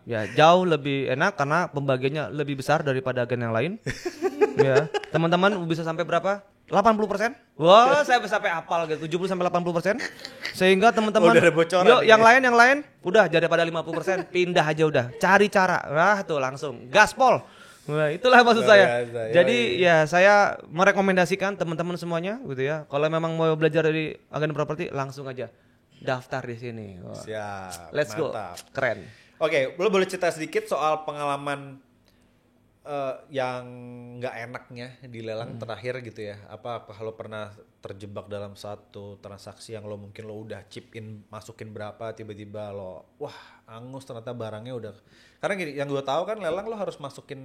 Ya, jauh lebih enak karena pembagiannya lebih besar daripada agen yang lain. Ya, teman-teman bisa sampai berapa? 80%? Wah, saya bisa sampai hafal gitu, 70 sampai 80%. Sehingga teman-teman Udah ada bocoran yuk ini. yang lain udah jadi pada 50%, pindah aja udah. Cari cara. Nah, tuh langsung gaspol. Wah, itulah maksud Luar saya. biasa, Jadi ya saya merekomendasikan teman-teman semuanya gitu ya. Kalau memang mau belajar dari agen properti langsung aja daftar di sini. Wah. Siap. Let's Mantap. go. Keren. Oke, lo boleh cerita sedikit soal pengalaman yang nggak enaknya di lelang terakhir gitu ya? Apa kalau pernah terjebak dalam satu transaksi yang lo mungkin lo udah chip in, masukin berapa, tiba-tiba lo wah angus ternyata barangnya udah, karena gini, yang gue tahu kan lelang lo harus masukin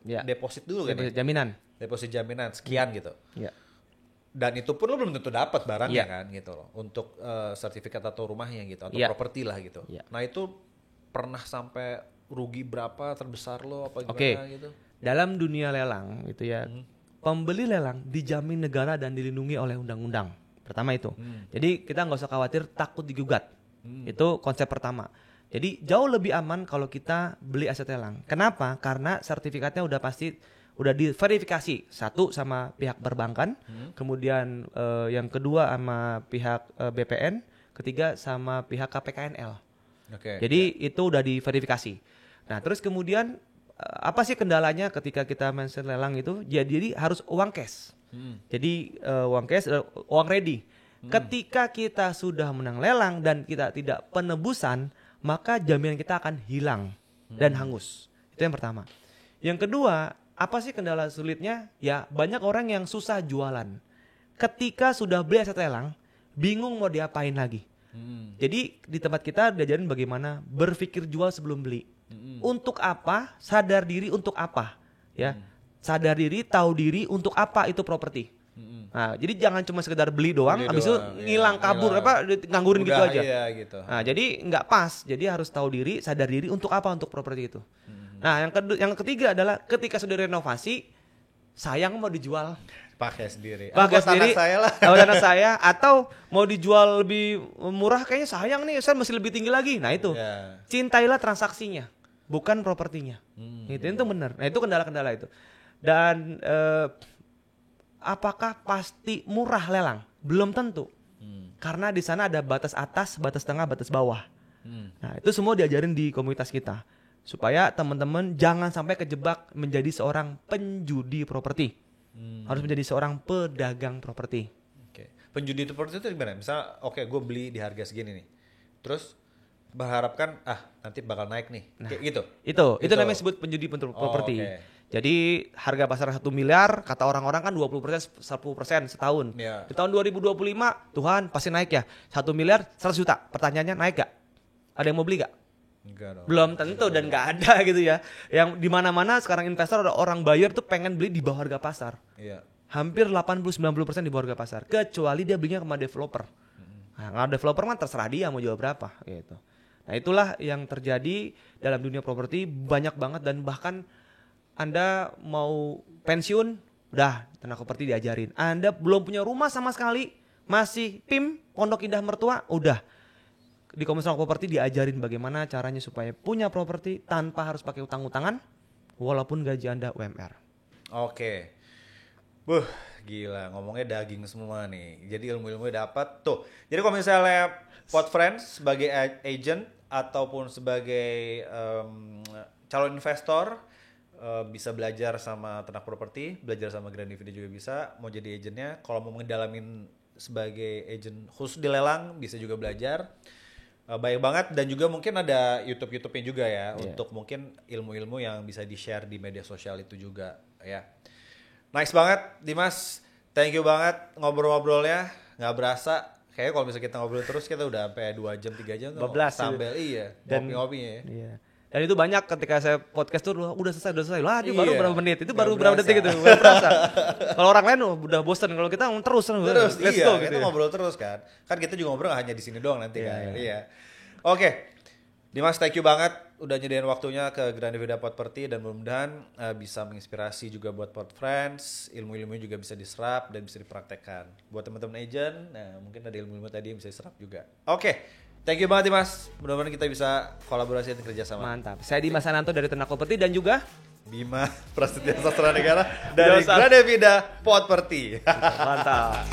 Ya. deposit dulu kan Deposit ya? jaminan. Deposit jaminan sekian gitu. Ya. Dan itu pun lo belum tentu dapat barangnya Iya. kan gitu loh, untuk sertifikat atau rumahnya gitu atau Iya. properti lah gitu. Iya. Nah itu pernah sampai rugi berapa terbesar lo apa gimana Oke. gitu? Dalam dunia lelang gitu ya. Pembeli lelang dijamin negara dan dilindungi oleh undang-undang. Pertama itu. Jadi kita nggak usah khawatir takut digugat. Itu konsep pertama. Jadi jauh lebih aman kalau kita beli aset lelang. Kenapa? Karena sertifikatnya udah pasti udah diverifikasi. Satu sama pihak perbankan, kemudian yang kedua sama pihak BPN, ketiga sama pihak KPKNL. Oke. Jadi itu udah diverifikasi. Nah terus kemudian apa sih kendalanya ketika kita mention lelang itu? Jadi harus uang cash. Jadi uang cash, uang ready. Ketika kita sudah menang lelang dan kita tidak penebusan, maka jaminan kita akan hilang dan hangus. Itu yang pertama. Yang kedua, apa sih kendala sulitnya? Ya banyak orang yang susah jualan. Ketika sudah beli aset lelang, bingung mau diapain lagi. Jadi di tempat kita diajarin bagaimana berpikir jual sebelum beli. Untuk apa? Sadar diri untuk apa? Ya, sadar diri, tahu diri untuk apa itu properti. Nah, jadi jangan cuma sekedar beli doang, Beli habis itu doang, ngilang iya, kabur hilang. apa nganggurin gitu Udah, aja. iya, gitu. Nah, jadi nggak pas. Jadi harus tahu diri, sadar diri untuk apa untuk properti itu. Nah, yang ketiga adalah ketika sudah renovasi, sayang mau dijual. Pakai sendiri. Pakai Buat sendiri, anak saya lah. buat anak saya, atau mau dijual lebih murah, kayaknya sayang nih, saya mesti lebih tinggi lagi. Nah itu, Ya. cintailah transaksinya, bukan propertinya. Itu benar. Nah itu kendala-kendala itu. Dan apakah pasti murah lelang? Belum tentu. Karena di sana ada batas atas, batas tengah, batas bawah. Nah itu semua diajarin di komunitas kita, supaya teman-teman jangan sampai kejebak menjadi seorang penjudi properti. Harus menjadi seorang pedagang properti. Oke. Penjudi itu properti itu gimana? Misal, oke, gue beli di harga segini nih. Terus berharapkan nanti bakal naik nih. Kayak gitu. Itu namanya sebut penjudi properti. oke. Jadi harga pasar 1 miliar, kata orang-orang kan 20%, 10% setahun. Iya. Di tahun 2025, Tuhan pasti naik ya. 1 miliar 100 juta. Pertanyaannya naik gak? Ada yang mau beli gak? Enggak dong. Belum tentu dan nggak ada gitu ya. Yang di mana-mana sekarang investor ada orang buyer tuh pengen beli di bawah harga pasar. Iya. Hampir 80-90% di bawah harga pasar. Kecuali dia belinya sama developer. Nah, developer kan terserah dia mau jual berapa gitu. Nah, itulah yang terjadi dalam dunia properti, banyak banget, dan bahkan Anda mau pensiun, udah tanah properti diajarin. Anda belum punya rumah sama sekali, masih PIM, Pondok Indah Mertua, udah. Di Komunitas Properti diajarin bagaimana caranya supaya punya properti tanpa harus pakai utang-utangan, walaupun gaji Anda UMR. Oke. Gila, ngomongnya daging semua nih. Jadi ilmu-ilmunya dapat tuh. Jadi kalau misalnya Pod Friends sebagai agent ataupun sebagai calon investor, bisa belajar sama Ternak Properti, belajar sama Grand Davida juga bisa. Mau jadi agentnya, kalau mau ngedalamin sebagai agent khusus di lelang, bisa juga belajar. Baik banget, dan juga mungkin ada YouTube-nya juga ya, untuk mungkin ilmu-ilmu yang bisa di-share di media sosial itu juga ya. Nice banget Dimas, thank you banget ngobrol-ngobrolnya, nggak berasa. Kayaknya kalau misalnya kita ngobrol terus kita udah sampai 2 jam 3 jam tuh 12 sambil iya, ngopi-ngopinya ya. Iya. Dan itu banyak ketika saya podcast tuh udah selesai. Lah, ini Iya. baru berapa menit? Itu Nggak baru berapa berasa. detik gitu. Nggak berasa. Kalau orang lain udah bosan, kalau kita terus Terus let's iya, go kita gitu. Ya. ngobrol terus kan. Kan kita juga ngobrol gak hanya di sini doang nanti Iya, kan. iya. Iya. Oke. Dimas, thank you banget udah nyediain waktunya ke Grande Vida Property dan mudah-mudahan bisa menginspirasi juga buat Pod Friends, ilmu-ilmunya juga bisa diserap dan bisa dipraktekkan. Buat teman-teman agent, mungkin ada ilmu-ilmu tadi yang bisa diserap juga. Oke, thank you banget Dimas. Mudah-mudahan kita bisa kolaborasi dan kerjasama. Mantap. Saya Dimas Ananto dari Ternak Property dan juga Bima Prasetya Sastra Negara dari Grande Vida Property. mantap.